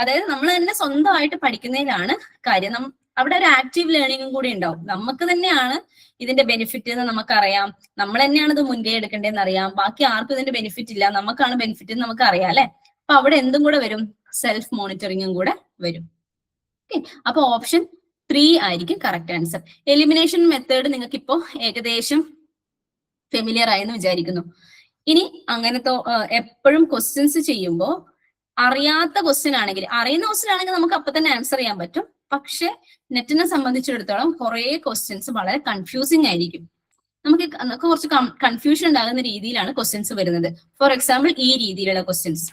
അതായത് നമ്മൾ തന്നെ സ്വന്തമായിട്ട് പഠിക്കുന്നതിലാണ് കാര്യം. അവിടെ ഒരു ആക്റ്റീവ് ലേണിംഗും കൂടി ഉണ്ടാവും. നമുക്ക് തന്നെയാണ് ഇതിന്റെ ബെനിഫിറ്റ് എന്ന് നമുക്കറിയാം. നമ്മൾ തന്നെയാണ് ഇത് മുൻകൈ എടുക്കേണ്ടതെന്ന് അറിയാം. ബാക്കി ആർക്കും ഇതിന്റെ ബെനിഫിറ്റ് ഇല്ല, നമുക്കാണ് ബെനിഫിറ്റ് എന്ന് നമുക്ക് അറിയാം അല്ലെ? അപ്പൊ അവിടെ എന്തും കൂടെ വരും? സെൽഫ് മോണിറ്ററിങ്ങും കൂടെ വരും. ഓക്കെ, അപ്പൊ ഓപ്ഷൻ 3 ആയിരിക്കും കറക്റ്റ് ആൻസർ. എലിമിനേഷൻ മെത്തേഡ് നിങ്ങൾക്ക് ഇപ്പോ ഏകദേശം ഫെമിലിയർ ആയെന്ന് വിചാരിക്കുന്നു. ഇനി അങ്ങനത്തെ എപ്പോഴും ക്വസ്റ്റ്യൻസ് ചെയ്യുമ്പോൾ അറിയാത്ത ക്വസ്റ്റ്യൻ ആണെങ്കിൽ, അറിയുന്ന ക്വസ്റ്റ്യൻ ആണെങ്കിൽ നമുക്ക് അപ്പൊ തന്നെ ആൻസർ ചെയ്യാൻ പറ്റും. പക്ഷെ നെറ്റിനെ സംബന്ധിച്ചിടത്തോളം കുറെ ക്വസ്റ്റ്യൻസ് വളരെ കൺഫ്യൂസിങ് ആയിരിക്കും. നമുക്ക് കുറച്ച് കൺഫ്യൂഷൻ ഉണ്ടാകുന്ന രീതിയിലാണ് ക്വസ്റ്റ്യൻസ് വരുന്നത്. ഫോർ എക്സാമ്പിൾ ഈ രീതിയിലുള്ള ക്വസ്റ്റ്യൻസ്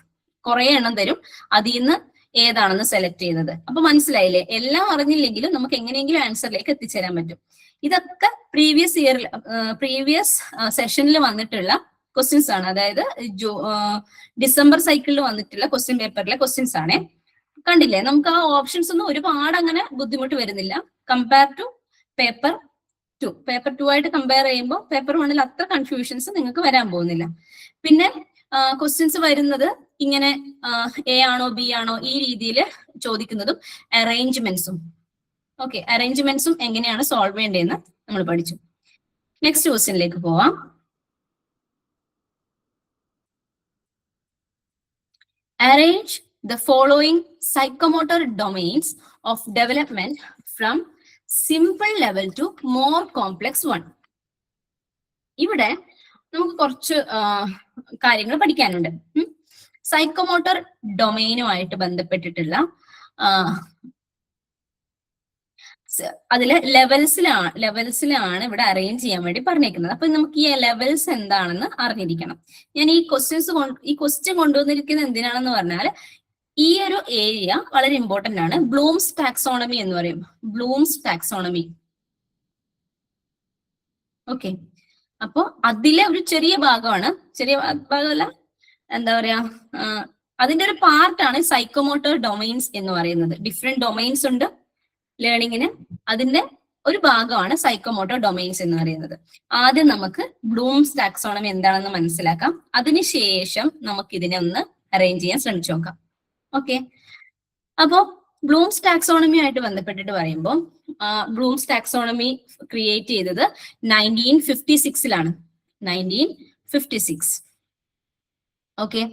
കുറെ എണ്ണം തരും, അതിൽ നിന്ന് ഏതാണെന്ന് സെലക്ട് ചെയ്യുന്നത്. അപ്പൊ മനസ്സിലായില്ലേ? എല്ലാം അറിഞ്ഞില്ലെങ്കിലും നമുക്ക് എങ്ങനെയെങ്കിലും ആൻസറിലേക്ക് എത്തിച്ചേരാൻ പറ്റും. ഇതൊക്കെ പ്രീവിയസ് സെഷനിൽ വന്നിട്ടുള്ള ക്വസ്റ്റ്യൻസ് ആണ്. അതായത് ഡിസംബർ സൈക്കിളിൽ വന്നിട്ടുള്ള ക്വസ്റ്റ്യൻ പേപ്പറിലെ ക്വസ്റ്റ്യൻസ് ആണ്. കണ്ടില്ലേ? നമുക്ക് ആ ഓപ്ഷൻസ് ഒന്നും ഒരുപാട് അങ്ങനെ ബുദ്ധിമുട്ട് വരുന്നില്ല കമ്പയർ ടു പേപ്പർ 2. പേപ്പർ 2 ആയിട്ട് കമ്പയർ ചെയ്യുമ്പോൾ പേപ്പർ 1ൽ അത്ര കൺഫ്യൂഷൻസ് നിങ്ങൾക്ക് വരാൻ പോകുന്നില്ല. പിന്നെ ക്വസ്റ്റ്യൻസ് വരുന്നത് ഇങ്ങനെ എ ആണോ ബി ആണോ ഈ രീതിയിൽ ചോദിക്കുന്നതും അറേഞ്ച്മെന്റ്സും. ഓക്കെ, അറേഞ്ച്മെന്റ്സും എങ്ങനെയാണ് സോൾവ് ചെയ്യേണ്ടതെന്ന് നമ്മൾ പഠിച്ചു. നെക്സ്റ്റ് ക്വസ്റ്റ്യനിലേക്ക് പോവാം. Arrange the following psychomotor domains of development from simple level to more complex one. ഇവിടെ നമുക്ക് കുറച്ച് കാര്യങ്ങൾ പഠിക്കാനുണ്ട്. സൈക്കോമോട്ടർ ഡൊമൈനുമായിട്ട് ബന്ധപ്പെട്ടിട്ടുള്ള അതില് ലെവൽസിലാണ് ഇവിടെ അറേഞ്ച് ചെയ്യാൻ വേണ്ടി പറഞ്ഞേക്കുന്നത്. അപ്പൊ നമുക്ക് ഈ ലെവൽസ് എന്താണെന്ന് അറിഞ്ഞിരിക്കണം. ഞാൻ ഈ ക്വസ്റ്റ്യൻ കൊണ്ടുവന്നിരിക്കുന്നത് എന്തിനാണെന്ന് പറഞ്ഞാൽ ഈ ഒരു ഏരിയ വളരെ ഇമ്പോർട്ടന്റ് ആണ്. ബ്ലൂംസ് ടാക്സോണമി എന്ന് പറയും. Bloom's taxonomy. ഓക്കെ, അപ്പൊ അതിലെ ഒരു ചെറിയ ഭാഗമാണ്, ചെറിയ ഭാഗമല്ല, എന്താ പറയാ, അതിന്റെ ഒരു പാർട്ടാണ് സൈക്കോമോട്ടർ ഡൊമൈൻസ് എന്ന് പറയുന്നത്. ഡിഫറെന്റ് ഡൊമൈൻസ് ഉണ്ട് ലേണിങ്ങിന്. അതിന്റെ ഒരു ഭാഗമാണ് സൈക്കോമോട്ടർ ഡൊമൈൻസ് എന്ന് പറയുന്നത്. ആദ്യം നമുക്ക് ബ്ലൂംസ് ടാക്സോണമി എന്താണെന്ന് മനസ്സിലാക്കാം. അതിനുശേഷം നമുക്ക് ഇതിനെ ഒന്ന് അറേഞ്ച് ചെയ്യാൻ ശ്രമിച്ചു നോക്കാം. ഓക്കെ, അപ്പോ ബ്ലൂംസ് ടാക്സോണമി ആയിട്ട് ബന്ധപ്പെട്ടിട്ട് പറയുമ്പോൾ ബ്ലൂംസ് ടാക്സോണമി ക്രിയേറ്റ് ചെയ്തത് 1956-ലാണ്. 1956. ഓക്കെ,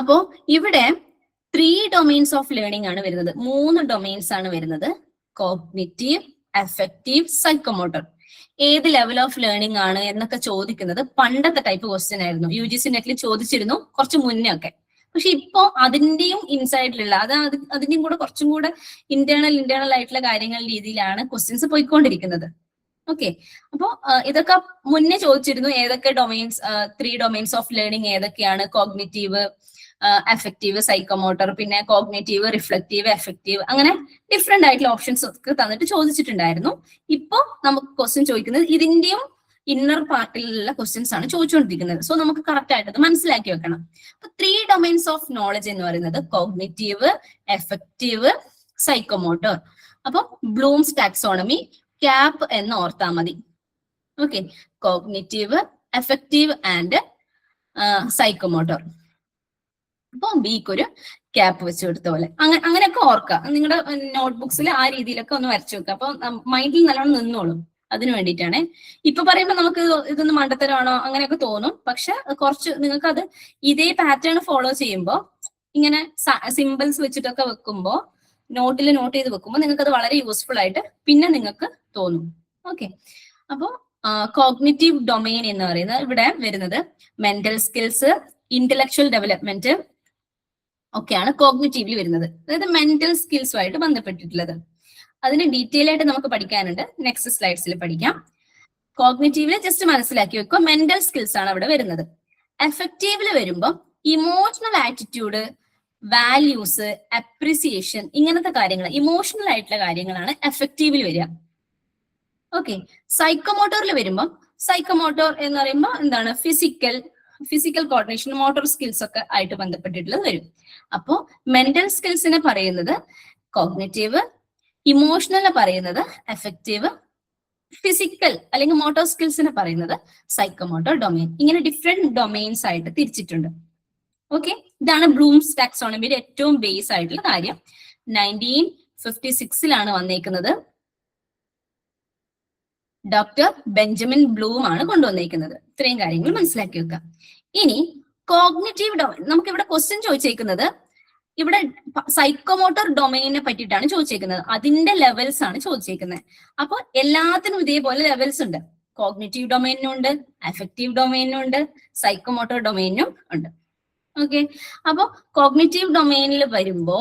അപ്പോ ഇവിടെ 3 ഡൊമൈൻസ് ഓഫ് ലേണിംഗ് ആണ് വരുന്നത്. 3 ഡൊമൈൻസ് ആണ് വരുന്നത്. Cognitive, affective, psychomotor. ഏത് ലെവൽ ഓഫ് ലേണിംഗ് ആണ് എന്നൊക്കെ ചോദിക്കുന്നത് പണ്ടത്തെ ടൈപ്പ് ക്വസ്റ്റ്യൻ ആയിരുന്നു. UGC നെറ്റിൽ ചോദിച്ചിരുന്നു കുറച്ച് മുന്നേ ഒക്കെ. പക്ഷെ ഇപ്പോ അതിന്റെയും ഇൻസൈഡിലുള്ള അതിന്റെയും കൂടെ കുറച്ചും കൂടെ ഇന്റേണൽ ആയിട്ടുള്ള കാര്യങ്ങൾ രീതിയിലാണ് ക്വസ്റ്റ്യൻസ് പോയിക്കൊണ്ടിരിക്കുന്നത്. ഓക്കെ, അപ്പോ ഇതൊക്കെ മുന്നേ ചോദിച്ചിരുന്നു. ഏതൊക്കെ ഡൊമൈൻസ്, 3 ഡൊമൈൻസ് ഓഫ് ലേണിംഗ് ഏതൊക്കെയാണ്? കോഗ്നിറ്റീവ്, അഫക്റ്റീവ്, സൈക്കോമോട്ടർ, പിന്നെ കോഗ്നേറ്റീവ്, റിഫ്ലക്റ്റീവ്, എഫക്റ്റീവ്, അങ്ങനെ ഡിഫറെന്റ് ആയിട്ടുള്ള ഓപ്ഷൻസ് ഒക്കെ തന്നിട്ട് ചോദിച്ചിട്ടുണ്ടായിരുന്നു. ഇപ്പൊ നമുക്ക് ക്വസ്റ്റ്യൻ ചോദിക്കുന്നത് ഇതിന്റെയും ഇന്നർ പാർട്ടിലുള്ള ക്വസ്റ്റ്യൻസ് ആണ് ചോദിച്ചുകൊണ്ടിരിക്കുന്നത്. സോ നമുക്ക് കറക്റ്റ് ആയിട്ട് അത് മനസ്സിലാക്കി വെക്കണം. അപ്പൊ 3 ഡൊമൈൻസ് ഓഫ് നോളജ് എന്ന് പറയുന്നത് കോഗ്നേറ്റീവ്, എഫക്റ്റീവ്, സൈക്കോമോട്ടർ. അപ്പൊ ബ്ലൂംസ് ടാക്സോണമി ക്യാപ്പ് എന്ന് ഓർത്താൽ മതി. Okay, cognitive, effective and psychomotor. അപ്പൊ ബിക്ക് ഒരു ക്യാപ്പ് വെച്ച് കൊടുത്ത പോലെ അങ്ങനെയൊക്കെ ഓർക്കുക. നിങ്ങളുടെ നോട്ട്ബുക്സിൽ ആ രീതിയിലൊക്കെ ഒന്ന് വരച്ചു വെക്കുക. അപ്പൊ മൈൻഡിൽ നല്ലോണം നിന്നോളും. അതിനു വേണ്ടിയിട്ടാണ്. ഇപ്പൊ പറയുമ്പോൾ നമുക്ക് ഇതൊന്ന് മണ്ടത്തരമാണോ അങ്ങനെയൊക്കെ തോന്നും. പക്ഷെ കുറച്ച് നിങ്ങൾക്ക് അത് ഇതേ പാറ്റേൺ ഫോളോ ചെയ്യുമ്പോൾ ഇങ്ങനെ സിമ്പിൾസ് വെച്ചിട്ടൊക്കെ വെക്കുമ്പോൾ നോട്ടിൽ നോട്ട് ചെയ്ത് വെക്കുമ്പോൾ നിങ്ങൾക്ക് അത് വളരെ യൂസ്ഫുൾ ആയിട്ട് പിന്നെ നിങ്ങൾക്ക് തോന്നും. ഓക്കെ, അപ്പോ കോഗ്നിറ്റീവ് ഡൊമൈൻ എന്ന് പറയുന്നത് ഇവിടെ വരുന്നത് മെന്റൽ സ്കിൽസ്, ഇന്റലക്ച്വൽ ഡെവലപ്മെന്റ് ഒക്കെയാണ് കോഗ്നിറ്റീവിൽ വരുന്നത്. അതായത് മെന്റൽ സ്കിൽസുമായിട്ട് ബന്ധപ്പെട്ടിട്ടുള്ളത്. അതിന് ഡീറ്റെയിൽ ആയിട്ട് നമുക്ക് പഠിക്കാനുണ്ട്, നെക്സ്റ്റ് സ്ലൈഡ്സിൽ പഠിക്കാം. കോഗ്നിറ്റീവില് ജസ്റ്റ് മനസ്സിലാക്കി വെക്കുക, മെന്റൽ സ്കിൽസ് ആണ് അവിടെ വരുന്നത്. എഫക്റ്റീവില് വരുമ്പോൾ ഇമോഷണൽ ആറ്റിറ്റ്യൂഡ്, വാല്യൂസ്, അപ്രിസിയേഷൻ, ഇങ്ങനത്തെ കാര്യങ്ങൾ, ഇമോഷണൽ ആയിട്ടുള്ള കാര്യങ്ങളാണ് എഫക്റ്റീവിൽ വരിക. ഓക്കെ, സൈക്കോമോട്ടോറിൽ വരുമ്പോൾ സൈക്കോമോട്ടോർ എന്ന് പറയുമ്പോൾ എന്താണ്, ഫിസിക്കൽ കോർഡിനേഷൻ, മോട്ടോർ സ്കിൽസ് ഒക്കെ ആയിട്ട് ബന്ധപ്പെട്ടിട്ടുള്ളത് വരും. അപ്പോ മെന്റൽ സ്കിൽസിനെ പറയുന്നത് കോഗ്നിറ്റീവ്, ഇമോഷണൽ പറയുന്നത് എഫക്റ്റീവ്, ഫിസിക്കൽ അല്ലെങ്കിൽ മോട്ടോർ സ്കിൽസിനെ പറയുന്നത് സൈക്കോമോട്ടോർ ഡൊമൈൻ. ഇങ്ങനെ ഡിഫറെന്റ് ഡൊമൈൻസ് ആയിട്ട് തിരിച്ചിട്ടുണ്ട്. ഓക്കെ, ഇതാണ് ബ്ലൂംസ് ടാക്സോണമിയുടെ ഏറ്റവും ബേസ് ആയിട്ടുള്ള കാര്യം. 1956 വന്നേക്കുന്നത്. ഡോക്ടർ ബെഞ്ചമിൻ ബ്ലൂം ആണ് കൊണ്ടുവന്നേക്കുന്നത്. ഇത്രയും കാര്യങ്ങൾ മനസ്സിലാക്കി വെക്കുക. ഇനി കോഗ്നിറ്റീവ് ഡൊമൈൻ, നമുക്ക് ഇവിടെ ക്വസ്റ്റ്യൻ ചോദിച്ചേക്കുന്നത് ഇവിടെ സൈക്കോമോട്ടോർ ഡൊമൈനെ പറ്റിയിട്ടാണ് ചോദിച്ചേക്കുന്നത്. അതിന്റെ ലെവൽസ് ആണ് ചോദിച്ചേക്കുന്നത്. അപ്പൊ എല്ലാത്തിനും ഇതേപോലെ ലെവൽസ് ഉണ്ട്. കോഗ്നിറ്റീവ് ഡൊമൈനും ഉണ്ട്, അഫക്റ്റീവ് ഡൊമൈനും ഉണ്ട്, സൈക്കോമോട്ടോർ ഡൊമൈനും ഉണ്ട്. ഓക്കെ, അപ്പൊ കോഗ്നിറ്റീവ് ഡൊമൈനിൽ വരുമ്പോ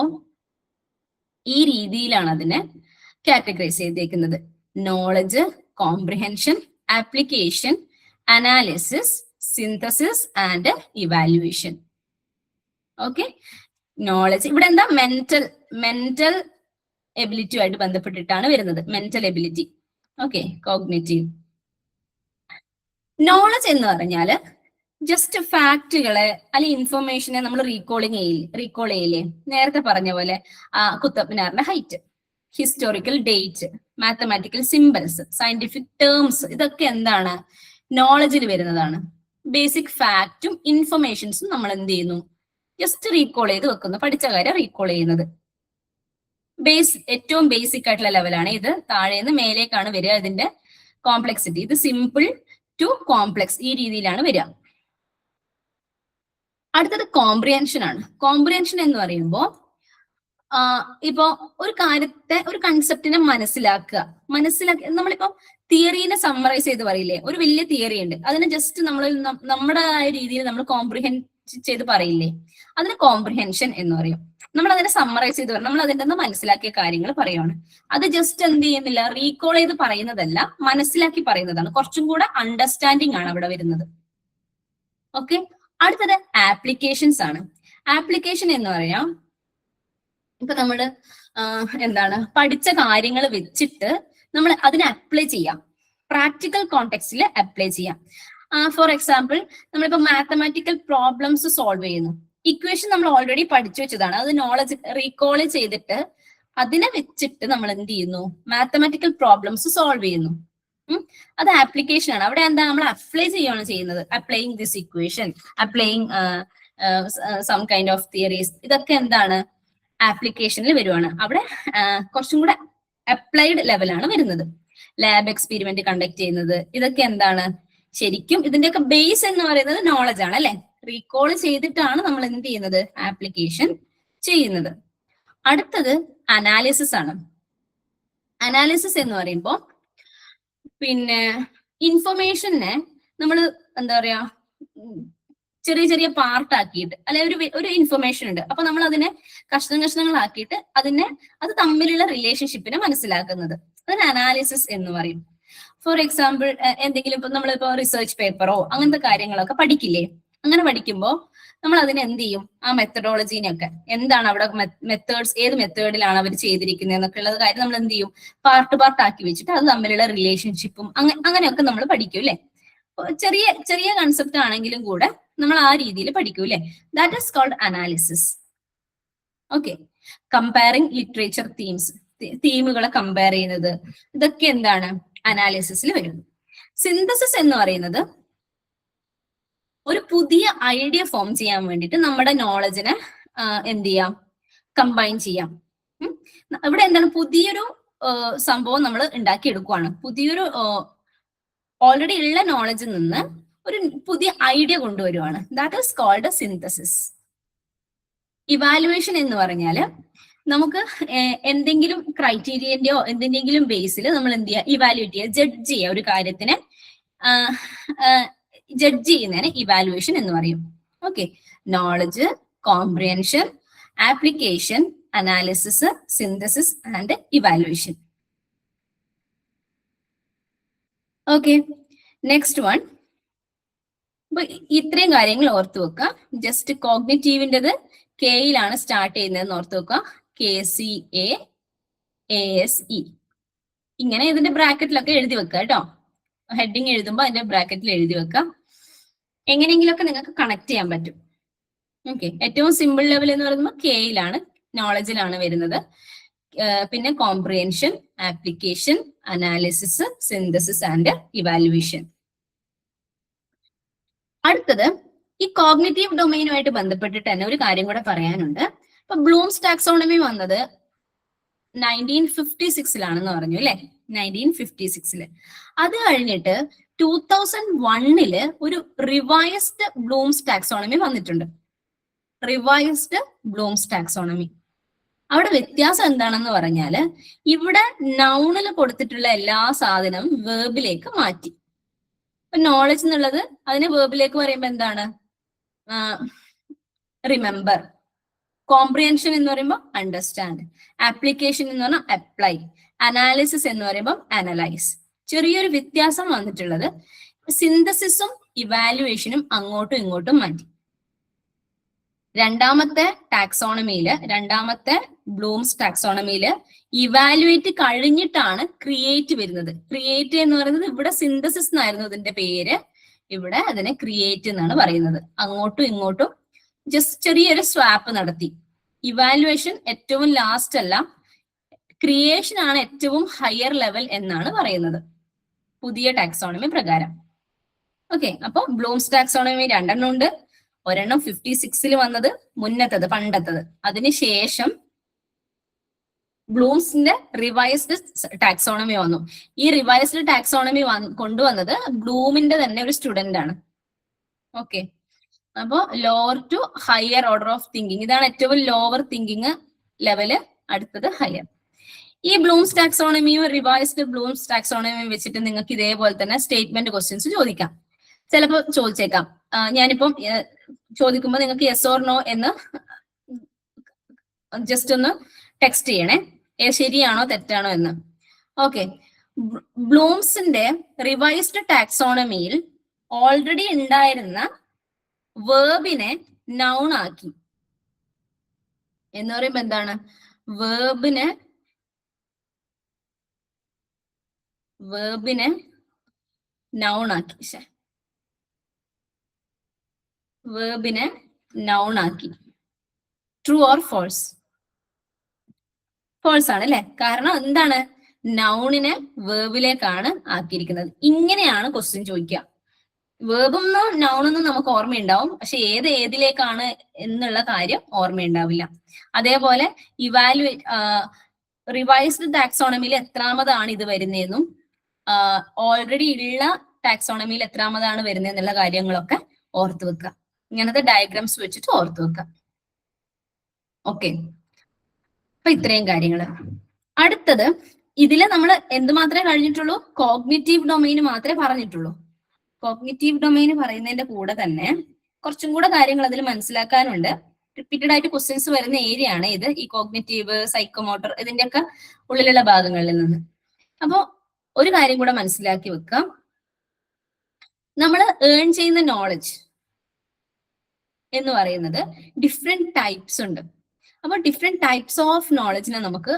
ഈ രീതിയിലാണ് അതിനെ കാറ്റഗറൈസ് ചെയ്തേക്കുന്നത്. Knowledge, comprehension, application, analysis, synthesis and evaluation. Okay, knowledge ഇവിടെ എന്താ, മെന്റൽ എബിലിറ്റിയുമായിട്ട് ബന്ധപ്പെട്ടിട്ടാണ് വരുന്നത്. Mental ability. Okay, cognitive. Knowledge എന്ന് പറഞ്ഞാല് ജസ്റ്റ് ഫാക്റ്റുകളെ അല്ലെങ്കിൽ ഇൻഫർമേഷനെ നമ്മൾ റീകോൾ ചെയ്യില്ലേ. നേരത്തെ പറഞ്ഞ പോലെ കുത്തബ് മിനാറിന്റെ height, historical date, mathematical symbols, scientific terms, ഇതൊക്കെ എന്താണ്, നോളജിൽ വരുന്നതാണ്. ബേസിക് ഫാക്റ്റും ഇൻഫർമേഷൻസും നമ്മൾ എന്ത് ചെയ്യുന്നു, ജസ്റ്റ് റീകോൾ ചെയ്ത് വെക്കുന്നു. പഠിച്ച കാര്യം റീകോൾ ചെയ്യുന്നത്. ഏറ്റവും ബേസിക് ആയിട്ടുള്ള ലെവലാണ് ഇത്. താഴേന്ന് മേലേക്കാണ് വരിക ഇതിന്റെ കോംപ്ലക്സിറ്റി. ഇത് സിമ്പിൾ ടു കോംപ്ലക്സ്, ഈ രീതിയിലാണ് വരിക. അടുത്തത് കോംപ്രിഹെൻഷൻ ആണ്. കോംപ്രിഹെൻഷൻ എന്ന് പറയുമ്പോൾ ഇപ്പോ ഒരു കാര്യത്തെ, ഒരു കൺസെപ്റ്റിനെ മനസ്സിലാക്കി നമ്മളിപ്പോ തിയറീനെ സമ്മറൈസ് ചെയ്ത് പറയില്ലേ, ഒരു വലിയ തിയറി ഉണ്ട്, അതിനെ ജസ്റ്റ് നമ്മുടെ രീതിയിൽ നമ്മൾ കോംപ്രിഹെൻഡ് ചെയ്ത് പറയില്ലേ, അതിന് കോംപ്രിഹെൻഷൻ എന്ന് പറയും. നമ്മൾ അതിനെ സമ്മറൈസ് ചെയ്ത് പറയും, നമ്മൾ അതിന്റെ നിന്ന് മനസ്സിലാക്കിയ കാര്യങ്ങൾ പറയുകയാണ്. അത് ജസ്റ്റ് എന്ത് ചെയ്യുന്നില്ല, റീകോൾ ചെയ്ത് പറയുന്നതല്ല, മനസ്സിലാക്കി പറയുന്നതാണ്. കുറച്ചും കൂടെ അണ്ടർസ്റ്റാൻഡിങ് ആണ് അവിടെ വരുന്നത്. ഓക്കെ, അടുത്തത് ആപ്ലിക്കേഷൻസ് ആണ്. ആപ്ലിക്കേഷൻ എന്ന് പറയാം, ഇപ്പൊ നമ്മള് എന്താണ്, പഠിച്ച കാര്യങ്ങൾ വെച്ചിട്ട് നമ്മൾ അതിനെ അപ്ലൈ ചെയ്യാം, പ്രാക്ടിക്കൽ കോണ്ടെക്സ്റ്റിൽ അപ്ലൈ ചെയ്യാം. ഫോർ എക്സാമ്പിൾ, നമ്മളിപ്പോ മാത്തമാറ്റിക്കൽ പ്രോബ്ലംസ് സോൾവ് ചെയ്യുന്നു. ഇക്വേഷൻ നമ്മൾ ഓൾറെഡി പഠിച്ചു വെച്ചതാണ്, അത് നോളജ് റീകോൾ ചെയ്തിട്ട് അതിനെ വെച്ചിട്ട് നമ്മൾ എന്ത് ചെയ്യുന്നു, മാത്തമാറ്റിക്കൽ പ്രോബ്ലംസ് സോൾവ് ചെയ്യുന്നു. അത് ആപ്ലിക്കേഷൻ ആണ്. അവിടെ എന്താ, നമ്മൾ അപ്ലൈ ചെയ്യുകയാണ് ചെയ്യുന്നത്. Applying this equation, applying some kind of theories, ഇതൊക്കെ എന്താണ്, ആപ്ലിക്കേഷനിൽ വരുവാണ്. അവിടെ കുറച്ചും കൂടെ അപ്ലൈഡ് ലെവലാണ് വരുന്നത്. ലാബ് എക്സ്പെരിമെന്റ് കണ്ടക്ട് ചെയ്യുന്നത്, ഇതൊക്കെ എന്താണ്, ശരിക്കും ഇതിന്റെയൊക്കെ ബേസ് എന്ന് പറയുന്നത് നോളജ് ആണ് അല്ലെ. റീകോൾ ചെയ്തിട്ടാണ് നമ്മൾ എന്ത് ചെയ്യുന്നത്, ആപ്ലിക്കേഷൻ ചെയ്യുന്നത്. അടുത്തത് അനാലിസിസ് ആണ്. അനാലിസിസ് എന്ന് പറയുമ്പോൾ പിന്നെ ഇൻഫർമേഷനെ നമ്മൾ എന്താ പറയാ, ചെറിയ ചെറിയ പാർട്ട് ആക്കിയിട്ട്, അല്ലെ ഒരു ഇൻഫർമേഷൻ ഉണ്ട്, അപ്പൊ നമ്മൾ അതിനെ കഷ്ണങ്ങളാക്കിയിട്ട് അത് തമ്മിലുള്ള റിലേഷൻഷിപ്പിനെ മനസ്സിലാക്കുന്നത്, അതിന് അനാലിസിസ് എന്ന് പറയും. ഫോർ എക്സാമ്പിൾ, എന്തെങ്കിലും ഇപ്പൊ നമ്മളിപ്പോ റിസർച്ച് പേപ്പറോ അങ്ങനത്തെ കാര്യങ്ങളൊക്കെ പഠിക്കില്ലേ, അങ്ങനെ പഠിക്കുമ്പോൾ നമ്മൾ അതിനെ എന്ത് ചെയ്യും, ആ മെത്തഡോളജീനെയൊക്കെ എന്താണ് അവിടെ മെത്തേഡ്സ്, ഏത് മെത്തേഡിലാണ് അവർ ചെയ്തിരിക്കുന്നത് എന്നൊക്കെ ഉള്ളത് കാര്യം നമ്മൾ എന്ത് ചെയ്യും, പാർട്ട് ആക്കി വെച്ചിട്ട് അത് തമ്മിലുള്ള റിലേഷൻഷിപ്പും അങ്ങനെയൊക്കെ നമ്മൾ പഠിക്കും അല്ലെ. ചെറിയ ചെറിയ കൺസെപ്റ്റ് ആണെങ്കിലും കൂടെ നമ്മൾ ആ രീതിയിൽ പഠിക്കും അല്ലെ. That is called analysis. Okay, comparing literature തീമുകളെ കമ്പയർ ചെയ്യുന്നത്, ഇതൊക്കെ എന്താണ് അനാലിസിസിൽ വരുന്നത്. സിന്തസിസ് എന്ന് പറയുന്നത് ഒരു പുതിയ ഐഡിയ ഫോം ചെയ്യാൻ വേണ്ടിയിട്ട് നമ്മുടെ നോളജിനെ എന്ത് ചെയ്യാം, കമ്പൈൻ ചെയ്യാം. ഇവിടെ എന്താണ്, പുതിയൊരു സംഭവം നമ്മൾ ഉണ്ടാക്കിയെടുക്കുവാണ്. പുതിയൊരു ഓൾറെഡി ഉള്ള നോളജിൽ നിന്ന് ഒരു പുതിയ ഐഡിയ കൊണ്ടുവരുവാണ്. That is called synthesis. Evaluation എന്ന് പറഞ്ഞാല് നമുക്ക് എന്തെങ്കിലും ക്രൈറ്റീരിയന്റെയോ എന്തിന്റെങ്കിലും ബേസിൽ നമ്മൾ എന്ത് ചെയ്യുക, ഇവാലുവേറ്റ് ചെയ്യുക, ജഡ്ജ് ചെയ്യുക. ഒരു കാര്യത്തിനെ ജഡ്ജ് ചെയ്യുന്നതിന് ഇവാലുവേഷൻ എന്ന് പറയും. Okay, knowledge, comprehension, application, analysis, synthesis and evaluation. Okay, next one. അപ്പൊ ഇത്രയും കാര്യങ്ങൾ ഓർത്തു വെക്കുക. ജസ്റ്റ് കോഗ്നിറ്റീവിൻ്റെത് കെയിലാണ് സ്റ്റാർട്ട് ചെയ്യുന്നതെന്ന് ഓർത്തു വെക്കുക. KCA ASE ഇങ്ങനെ ഇതിന്റെ ബ്രാക്കറ്റിലൊക്കെ എഴുതി വെക്കുക കേട്ടോ. ഹെഡിങ് എഴുതുമ്പോൾ അതിന്റെ ബ്രാക്കറ്റിൽ എഴുതി വെക്കാം. എങ്ങനെയെങ്കിലുമൊക്കെ നിങ്ങൾക്ക് കണക്ട് ചെയ്യാൻ പറ്റും. ഓക്കെ, ഏറ്റവും സിമ്പിൾ ലെവൽ എന്ന് പറയുമ്പോൾ കെയിലാണ്, നോളജിലാണ് വരുന്നത്. പിന്നെ comprehension, application, analysis, synthesis and evaluation. അടുത്തത് ഈ കോഗ്നിറ്റീവ് ഡൊമൈനുമായിട്ട് ബന്ധപ്പെട്ടിട്ട് തന്നെ ഒരു കാര്യം കൂടെ പറയാനുണ്ട്. ഇപ്പൊ ബ്ലൂംസ് ടാക്സോണമി വന്നത് 1956 പറഞ്ഞു അല്ലെ, 1956. അത് കഴിഞ്ഞിട്ട് 2001 ഒരു റിവൈസ്ഡ് ബ്ലൂംസ് ടാക്സോണമി വന്നിട്ടുണ്ട്. Revised Bloom's taxonomy. അവിടെ വ്യത്യാസം എന്താണെന്ന് പറഞ്ഞാല് ഇവിടെ നൗണിൽ കൊടുത്തിട്ടുള്ള എല്ലാ സാധനവും വേർബിലേക്ക് മാറ്റി. ഇപ്പൊ നോളജ് എന്നുള്ളത് അതിനെ വേർബിലേക്ക് പറയുമ്പോൾ എന്താണ്, റിമെമ്പർ. കോംപ്രിഹെൻഷൻ എന്ന് പറയുമ്പോൾ അണ്ടർസ്റ്റാൻഡ്. ആപ്ലിക്കേഷൻ എന്ന് പറഞ്ഞാൽ അപ്ലൈ. അനാലിസിസ് എന്ന് പറയുമ്പോൾ അനലൈസ്. ചെറിയൊരു വ്യത്യാസം വന്നിട്ടുള്ളത് സിന്തസിസും ഇവാലുവേഷനും അങ്ങോട്ടും ഇങ്ങോട്ടും മാറ്റി. രണ്ടാമത്തെ ബ്ലൂംസ് ടാക്സോണമിയില് ഇവാലുവേറ്റ് കഴിഞ്ഞിട്ടാണ് ക്രിയേറ്റ് വരുന്നത്. ക്രിയേറ്റ് എന്ന് പറയുന്നത് ഇവിടെ സിന്തസിസ് എന്നായിരുന്നു ഇതിന്റെ പേര്, ഇവിടെ അതിനെ ക്രിയേറ്റ് എന്നാണ് പറയുന്നത്. അങ്ങോട്ടും ഇങ്ങോട്ടും ജസ്റ്റ് ചെറിയൊരു സ്വാപ്പ് നടത്തി. ഇവാലുവേഷൻ ഏറ്റവും ലാസ്റ്റ് അല്ല, ക്രിയേഷൻ ആണ് ഏറ്റവും ഹയർ ലെവൽ എന്നാണ് പറയുന്നത് പുതിയ ടാക്സോണമി പ്രകാരം. ഓക്കെ, അപ്പൊ ബ്ലൂംസ് ടാക്സോണമി രണ്ടെണ്ണം ഉണ്ട്. ഒരെണ്ണം 56 വന്നത്, മുന്നത്തത് പണ്ടത്തത്. അതിനുശേഷം ബ്ലൂംസിന്റെ റിവൈസ്ഡ് ടാക്സോണമി വന്നു. ഈ റിവൈസ്ഡ് ടാക്സോണമി കൊണ്ടുവന്നത് ബ്ലൂമിന്റെ തന്നെ ഒരു സ്റ്റുഡന്റ് ആണ്. ഓക്കെ, അപ്പോ lower to higher order of thinking, ഇതാണ് ഏറ്റവും ലോവർ തിങ്കിങ് ലെവല്, അടുത്തത് ഹയർ. ഈ ബ്ലൂംസ് ടാക്സോണമിയും റിവൈസ്ഡ് ബ്ലൂംസ് ടാക്സോണമിയും വെച്ചിട്ട് നിങ്ങൾക്ക് ഇതേപോലെ തന്നെ സ്റ്റേറ്റ്മെന്റ് ക്വസ്റ്റ്യൻസ് ചോദിക്കാം. ചിലപ്പോൾ ചോദിച്ചേക്കാം. ഞാനിപ്പം ചോദിക്കുമ്പോൾ നിങ്ങൾക്ക് യെസ് ഓർ നോ എന്ന് ജസ്റ്റ് ഒന്ന് ടെക്സ്റ്റ് ചെയ്യണേ, ശരിയാണോ തെറ്റാണോ എന്ന്. ഓക്കെ, ബ്ലൂംസിന്റെ റിവൈസ്ഡ് ടാക്സോണമിയിൽ ഓൾറെഡി ഉണ്ടായിരുന്ന വേർബിനെ നൗൺ ആക്കി. എന്ന് പറയുമ്പോ എന്താണ്, വേർബിനെ നൗൺ ആക്കി. വേർബിനെ നൗൺ ആക്കി. True or false? ഫോൾസ് ആണ് അല്ലെ, കാരണം എന്താണ്, നൗണിനെ വേർബിലേക്കാണ് ആക്കിയിരിക്കുന്നത്. ഇങ്ങനെയാണ് ക്വസ്റ്റ്യൻ ചോദിക്കുക. വേർബൊന്നും നൗണൊന്നും നമുക്ക് ഓർമ്മയുണ്ടാവും, പക്ഷെ ഏതിലേക്കാണ് എന്നുള്ള കാര്യം ഓർമ്മയുണ്ടാവില്ല. അതേപോലെ റിവൈസ്ഡ് ടാക്സോണമിയിൽ എത്രാമതാണ് ഇത് വരുന്നതെന്നും ഓൾറെഡി ഉള്ള ടാക്സോണമിയിൽ എത്രാമതാണ് വരുന്നതെന്നുള്ള കാര്യങ്ങളൊക്കെ ഓർത്തു വെക്കുക. ഇങ്ങനത്തെ ഡയഗ്രാംസ് വെച്ചിട്ട് ഓർത്തു വെക്കുക. ഓക്കെ, അപ്പൊ ഇത്രയും കാര്യങ്ങള്. അടുത്തത് ഇതില് നമ്മൾ എന്ത് മാത്രമേ കഴിഞ്ഞിട്ടുള്ളൂ, കോഗ്നിറ്റീവ് ഡൊമൈന് മാത്രമേ പറഞ്ഞിട്ടുള്ളൂ. കോഗ്നിറ്റീവ് ഡൊമൈന് പറയുന്നതിന്റെ കൂടെ തന്നെ കുറച്ചും കൂടെ കാര്യങ്ങൾ അതിൽ മനസ്സിലാക്കാനുണ്ട്. റിപ്പീറ്റഡ് ആയിട്ട് ക്വസ്റ്റ്യൻസ് വരുന്ന ഏരിയ ആണ് ഇത്, ഈ കോഗ്നിറ്റീവ്, സൈക്കോമോട്ടർ, ഇതിന്റെയൊക്കെ ഉള്ളിലുള്ള ഭാഗങ്ങളിൽ നിന്ന്. അപ്പോ ഒരു കാര്യം കൂടെ മനസ്സിലാക്കി വെക്കാം. നമ്മൾ ഏൺ ചെയ്യുന്ന നോളജ്, എന്ന് പറയുന്നത് ഡിഫറെന്റ് ടൈപ്സ് ഉണ്ട്. അപ്പൊ ഡിഫറെന്റ് ടൈപ്സ് ഓഫ് നോളജിനെ നമുക്ക്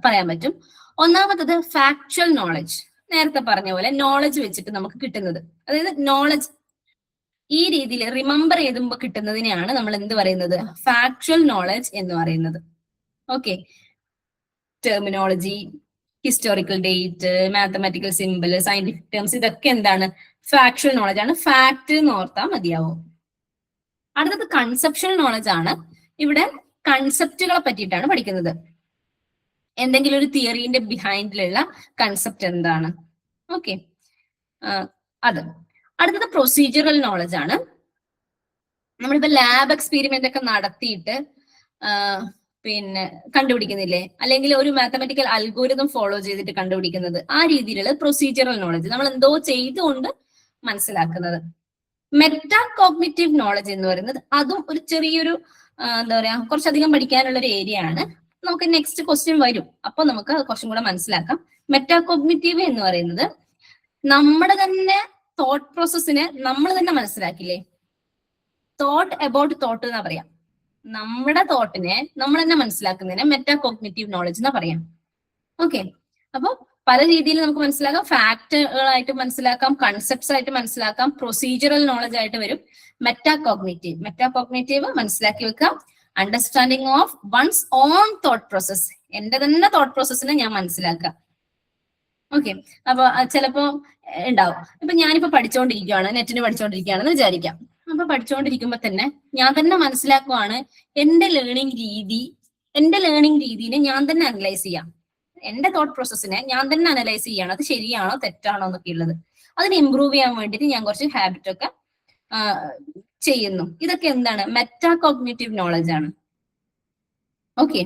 പറയാൻ പറ്റും. ഒന്നാമത്തത് ഫാക്ച്വൽ നോളജ്, നേരത്തെ പറഞ്ഞ പോലെ നോളജ് വെച്ചിട്ട് നമുക്ക് കിട്ടുന്നത്. അതായത് നോളജ് ഈ രീതിയിൽ റിമെമ്പർ ചെയ്തുമ്പോൾ കിട്ടുന്നതിനെയാണ് നമ്മൾ എന്ത് പറയുന്നത്, ഫാക്ച്വൽ നോളജ് എന്ന് പറയുന്നത്. Okay, terminology, historical date, mathematical simple, scientific terms, ഇതൊക്കെ എന്താണ്, ഫാക്ച്വൽ നോളജ് ആണ്. ഫാക്ട് എന്ന് ഓർത്താൽ മതിയാവും. അടുത്തത് കൺസെപ്ഷ്യൽ നോളജ് ആണ്. ഇവിടെ കൺസെപ്റ്റുകളെ പറ്റിയിട്ടാണ് പഠിക്കുന്നത്. എന്തെങ്കിലും ഒരു തിയറിന്റെ ബിഹൈൻഡിലുള്ള കൺസെപ്റ്റ് എന്താണ്. ഓക്കെ, അത്. അടുത്തത് പ്രൊസീജിയറൽ നോളജ് ആണ്. നമ്മളിപ്പോ ലാബ് എക്സ്പീരിമെന്റ് ഒക്കെ നടത്തിയിട്ട് പിന്നെ കണ്ടുപിടിക്കുന്നില്ലേ, അല്ലെങ്കിൽ ഒരു മാത്തമാറ്റിക്കൽ അൽഗോരിതം ഫോളോ ചെയ്തിട്ട് കണ്ടുപിടിക്കുന്നത്, ആ രീതിയിലുള്ള പ്രൊസീജിയറൽ നോളജ്, നമ്മൾ എന്തോ ചെയ്തുകൊണ്ട് മനസ്സിലാക്കുന്നത്. മെറ്റാ കോഗ്നിറ്റീവ് നോളജ് എന്ന് പറയുന്നത് അതും ഒരു ചെറിയൊരു എന്താ പറയാ, കുറച്ചധികം പഠിക്കാനുള്ള ഒരു ഏരിയ ആണ്. നമുക്ക് നെക്സ്റ്റ് ക്വസ്റ്റ്യൻ വരും, അപ്പൊ നമുക്ക് കുറച്ചും കൂടെ മനസ്സിലാക്കാം. മെറ്റാ കോഗ്നിറ്റീവ് എന്ന് പറയുന്നത് നമ്മുടെ തന്നെ തോട്ട് പ്രോസസ്സിനെ നമ്മൾ തന്നെ മനസ്സിലാക്കില്ലേ, തോട്ട് അബൌട്ട് തോട്ട് എന്നാ പറയാം. നമ്മുടെ തോട്ടിനെ നമ്മൾ തന്നെ മനസ്സിലാക്കുന്നതിനെ മെറ്റാ കോഗ്നിറ്റീവ് നോളജ് എന്നാ പറയാം. ഓക്കെ, അപ്പൊ പല രീതിയിൽ നമുക്ക് മനസ്സിലാക്കാം. ഫാക്ടുകളായിട്ട് മനസ്സിലാക്കാം, കൺസെപ്റ്റ്സ് ആയിട്ട് മനസ്സിലാക്കാം, പ്രൊസീജിയറൽ നോളജ് ആയിട്ട് വരും. മെറ്റാ കോഗ്നിറ്റീവ് മനസ്സിലാക്കി വെക്കാം. Understanding of one's own thought process, എന്റെ തന്നെ തോട്ട് പ്രോസസ്സിനെ ഞാൻ മനസ്സിലാക്കാം. ഓക്കെ, അപ്പൊ ചിലപ്പോ ഉണ്ടാവും, ഇപ്പൊ ഞാനിപ്പോ പഠിച്ചുകൊണ്ടിരിക്കുകയാണ്, നെറ്റിന് പഠിച്ചുകൊണ്ടിരിക്കുകയാണെന്ന് വിചാരിക്കാം. അപ്പൊ പഠിച്ചുകൊണ്ടിരിക്കുമ്പോ തന്നെ ഞാൻ തന്നെ മനസ്സിലാക്കുവാണ് എന്റെ ലേണിംഗ് രീതിനെ ഞാൻ തന്നെ അനലൈസ് ചെയ്യാം. എന്റെ തോട്ട് പ്രോസസ്സിനെ ഞാൻ തന്നെ അനലൈസ് ചെയ്യാണ്, അത് ശരിയാണോ തെറ്റാണോ എന്നൊക്കെ ഉള്ളത്. അതിനെ ഇമ്പ്രൂവ് ചെയ്യാൻ വേണ്ടിയിട്ട് ഞാൻ കുറച്ച് ഹാബിറ്റ് ഒക്കെ ചെയ്യുന്നു. ഇതൊക്കെ എന്താണ്, മെറ്റാ കോഗ്നിറ്റീവ് നോളജ് ആണ്. Okay,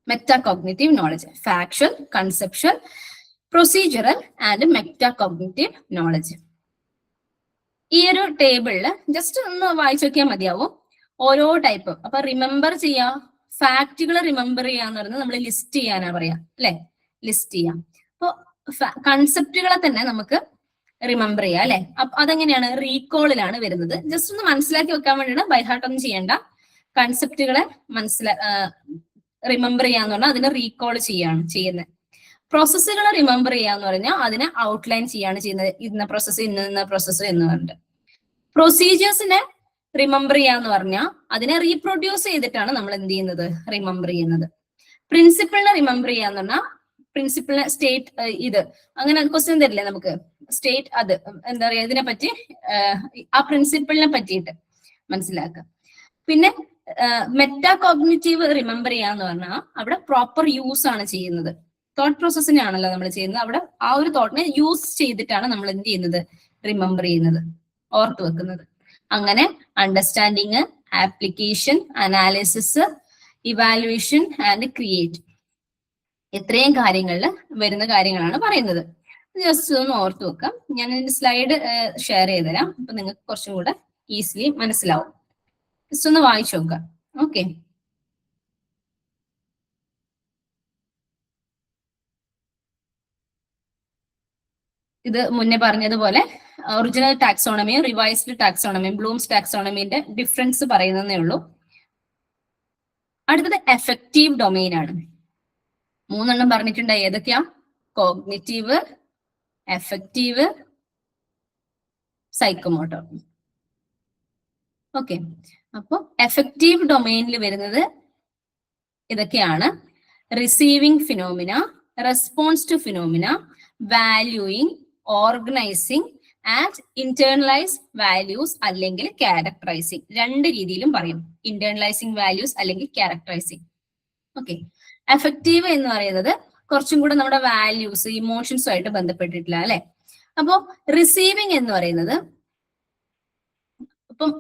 meta cognitive knowledge, factual, conceptual, procedural and meta cognitive knowledge. ഈ ഒരു ടേബിളില് ജസ്റ്റ് ഒന്ന് വായിച്ചു നോക്കിയാൽ മതിയാവും ഓരോ ടൈപ്പ്. അപ്പൊ റിമെമ്പർ ചെയ്യാ, ഫാക്റ്റുകൾ റിമെമ്പർ ചെയ്യാന്ന് പറയുന്നത് നമ്മൾ ലിസ്റ്റ് ചെയ്യാനാ പറയാ, അല്ലെ, ലിസ്റ്റ് ചെയ്യാം. അപ്പൊ കൺസെപ്റ്റുകളെ തന്നെ നമുക്ക് റിമെമ്പർ ചെയ്യാം, അല്ലെ. അപ്പൊ അതെങ്ങനെയാണ്, റീകോളിലാണ് വരുന്നത്. ജസ്റ്റ് ഒന്ന് മനസ്സിലാക്കി വെക്കാൻ വേണ്ടിയാണ്, ബൈഹാർട്ട് ഒന്നും ചെയ്യേണ്ട. കൺസെപ്റ്റുകളെ റിമെമ്പർ ചെയ്യാന്ന് പറഞ്ഞാൽ അതിനെ റീകോൾ ചെയ്യുന്നത്. പ്രോസസ്സുകളെ റിമെമ്പർ ചെയ്യാന്ന് പറഞ്ഞാൽ അതിനെ ഔട്ട്ലൈൻ ചെയ്യാണ് ചെയ്യുന്നത്, ഇന്ന പ്രോസസ്സ് ഇന്ന പ്രോസസ്സ് എന്ന് പറഞ്ഞിട്ട്. പ്രൊസീജിയേഴ്സിനെ റിമെമ്പർ ചെയ്യാന്ന് പറഞ്ഞാൽ അതിനെ റീപ്രൊഡ്യൂസ് ചെയ്തിട്ടാണ് നമ്മൾ എന്ത് ചെയ്യുന്നത്, റിമെമ്പർ ചെയ്യുന്നത്. പ്രിൻസിപ്പിളിനെ റിമെമ്പർ ചെയ്യാന്ന് പറഞ്ഞാൽ പ്രിൻസിപ്പിളിനെ സ്റ്റേറ്റ് ഇത് അങ്ങനെ ക്വസ്റ്റ്യൻ തരില്ലേ നമുക്ക്, സ്റ്റേറ്റ് അത് എന്താ പറയാ, ഇതിനെ പറ്റി ആ പ്രിൻസിപ്പിളിനെ പറ്റിയിട്ട് മനസ്സിലാക്കുക. പിന്നെ മെറ്റാ കോഗ്നിറ്റീവ് റിമെമ്പർ ചെയ്യാന്ന് പറഞ്ഞാൽ അവിടെ പ്രോപ്പർ യൂസ് ആണ് ചെയ്യുന്നത്. തോട്ട് പ്രോസസ്സിനെയാണല്ലോ നമ്മൾ ചെയ്യുന്നത്, അവിടെ ആ ഒരു തോട്ടിനെ യൂസ് ചെയ്തിട്ടാണ് നമ്മൾ എന്ത് ചെയ്യുന്നത്, റിമെമ്പർ ചെയ്യുന്നത്, ഓർത്തു വെക്കുന്നത്. അങ്ങനെ understanding, application, analysis, evaluation and create, ഇത്രയും കാര്യങ്ങളിൽ വരുന്ന കാര്യങ്ങളാണ് പറയുന്നത്. ജസ്റ്റ് ഒന്ന് ഓർത്തു വെക്കാം. ഞാൻ ഇതിന്റെ സ്ലൈഡ് ഷെയർ ചെയ്തുതരാം, അപ്പൊ നിങ്ങൾക്ക് കുറച്ചും കൂടെ ഈസിലി മനസ്സിലാവും. ജസ്റ്റ് ഒന്ന് വായിച്ചു നോക്കാം. ഓക്കെ, ഇത് മുന്നേ പറഞ്ഞതുപോലെ ഒറിജിനൽ ടാക്സോണമിയും റിവൈസ്ഡ് ടാക്സോണമിയും ബ്ലൂംസ് ടാക്സോണമിന്റെ ഡിഫറൻസ് പറയുന്നതേ ഉള്ളൂ. അടുത്തത് എഫക്റ്റീവ് ഡൊമെയിൻ ആണ്. 3 പറഞ്ഞിട്ടുണ്ട്. ഏതൊക്കെയാ? Cognitive, affective, psychomotor. ഓക്കെ, അപ്പൊ എഫക്റ്റീവ് ഡൊമെയിനിൽ വരുന്നത് ഇതൊക്കെയാണ്: receiving phenomena, response to phenomena, valuing, organising and internalize values അല്ലെങ്കിൽ ക്യാരക്ടറൈസിങ്. 2 രീതിയിലും പറയും, ഇന്റേണലൈസിങ് വാല്യൂസ് അല്ലെങ്കിൽ ക്യാരക്ടറൈസിങ്. ഓക്കെ, എഫക്റ്റീവ് എന്ന് പറയുന്നത് കുറച്ചും കൂടെ നമ്മുടെ വാല്യൂസ്, ഇമോഷൻസും ആയിട്ട് ബന്ധപ്പെട്ടിട്ടില്ല, അല്ലെ. അപ്പോ റിസീവിങ് എന്ന് പറയുന്നത്, ഇപ്പം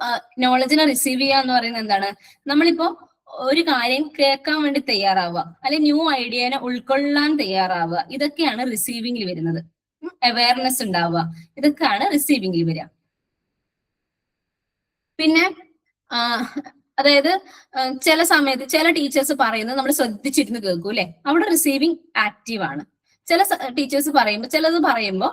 നോളജിനെ റിസീവ് ചെയ്യുക എന്ന് പറയുന്നത് എന്താണ്, നമ്മളിപ്പോ ഒരു കാര്യം കേൾക്കാൻ വേണ്ടി തയ്യാറാവുക, അല്ലെങ്കിൽ ന്യൂ ഐഡിയനെ ഉൾക്കൊള്ളാൻ തയ്യാറാവുക, ഇതൊക്കെയാണ് റിസീവിംഗിൽ വരുന്നത്. അവയർനെസ് ഉണ്ടാവുക, ഇതൊക്കെയാണ് റിസീവിംഗിൽ വരിക. പിന്നെ അതായത് ചില സമയത്ത് ചില ടീച്ചേഴ്സ് പറയുന്നത് നമ്മൾ ശ്രദ്ധിച്ചിരുന്ന് കേൾക്കൂ, അല്ലെ, അവിടെ റിസീവിംഗ് ആക്റ്റീവ് ആണ്. ചില ടീച്ചേഴ്സ് ചിലത് പറയുമ്പോൾ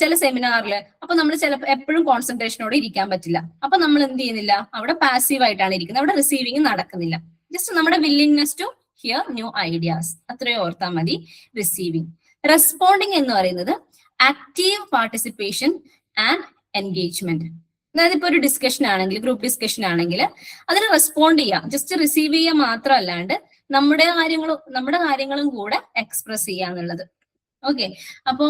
ചില സെമിനാറിൽ അപ്പൊ നമ്മൾ ചിലപ്പോൾ എപ്പോഴും കോൺസെൻട്രേഷനോടെ ഇരിക്കാൻ പറ്റില്ല. അപ്പൊ നമ്മൾ എന്ത് ചെയ്യുന്നില്ല, അവിടെ പാസീവ് ആയിട്ടാണ് ഇരിക്കുന്നത്, അവിടെ റിസീവിങ് നടക്കുന്നില്ല. ജസ്റ്റ് നമ്മുടെ willingness to hear new ideas അത്രയോ ഓർത്താൽ മതി. റിസീവിങ്. റെസ്പോണ്ടിങ് എന്ന് പറയുന്നത് ആക്റ്റീവ് പാർട്ടിസിപ്പേഷൻ ആൻഡ് എൻഗേജ്മെന്റ്. അതായത് ഇപ്പൊ ഒരു ഡിസ്കഷൻ ആണെങ്കിൽ, ഗ്രൂപ്പ് ഡിസ്കഷൻ ആണെങ്കിൽ അതിന് റെസ്പോണ്ട് ചെയ്യാം, ജസ്റ്റ് റിസീവ് ചെയ്യുക മാത്രമല്ലാണ്ട് നമ്മുടെ കാര്യങ്ങളും കൂടെ എക്സ്പ്രസ് ചെയ്യുക എന്നുള്ളത്. ഓക്കെ, അപ്പോ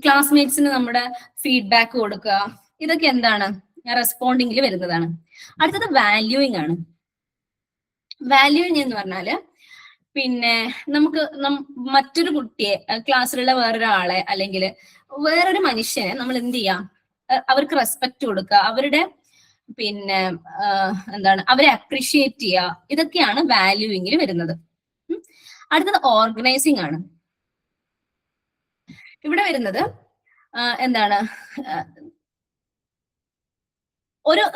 ക്ലാസ്മേറ്റ്സിന് നമ്മുടെ ഫീഡ്ബാക്ക് കൊടുക്കുക, ഇതൊക്കെ എന്താണ്, റെസ്പോണ്ടിങ്ങിൽ വരുന്നതാണ്. അടുത്തത് വാല്യൂയിങ് ആണ്. വാല്യൂയിങ് എന്ന് പറഞ്ഞാല് പിന്നെ നമുക്ക് മറ്റൊരു കുട്ടിയെ, ക്ലാസ്സിലുള്ള വേറൊരാളെ അല്ലെങ്കിൽ വേറൊരു മനുഷ്യനെ നമ്മൾ എന്ത് ചെയ്യാം, അവർക്ക് റെസ്പെക്ട് കൊടുക്കുക, അവരുടെ പിന്നെ അവരെ അപ്രീഷിയേറ്റ് ചെയ്യുക, ഇതൊക്കെയാണ് വാല്യൂയിങ്ങിൽ വരുന്നത്. അടുത്തത് ഓർഗനൈസിങ് ആണ്. ഇവിടെ വരുന്നത്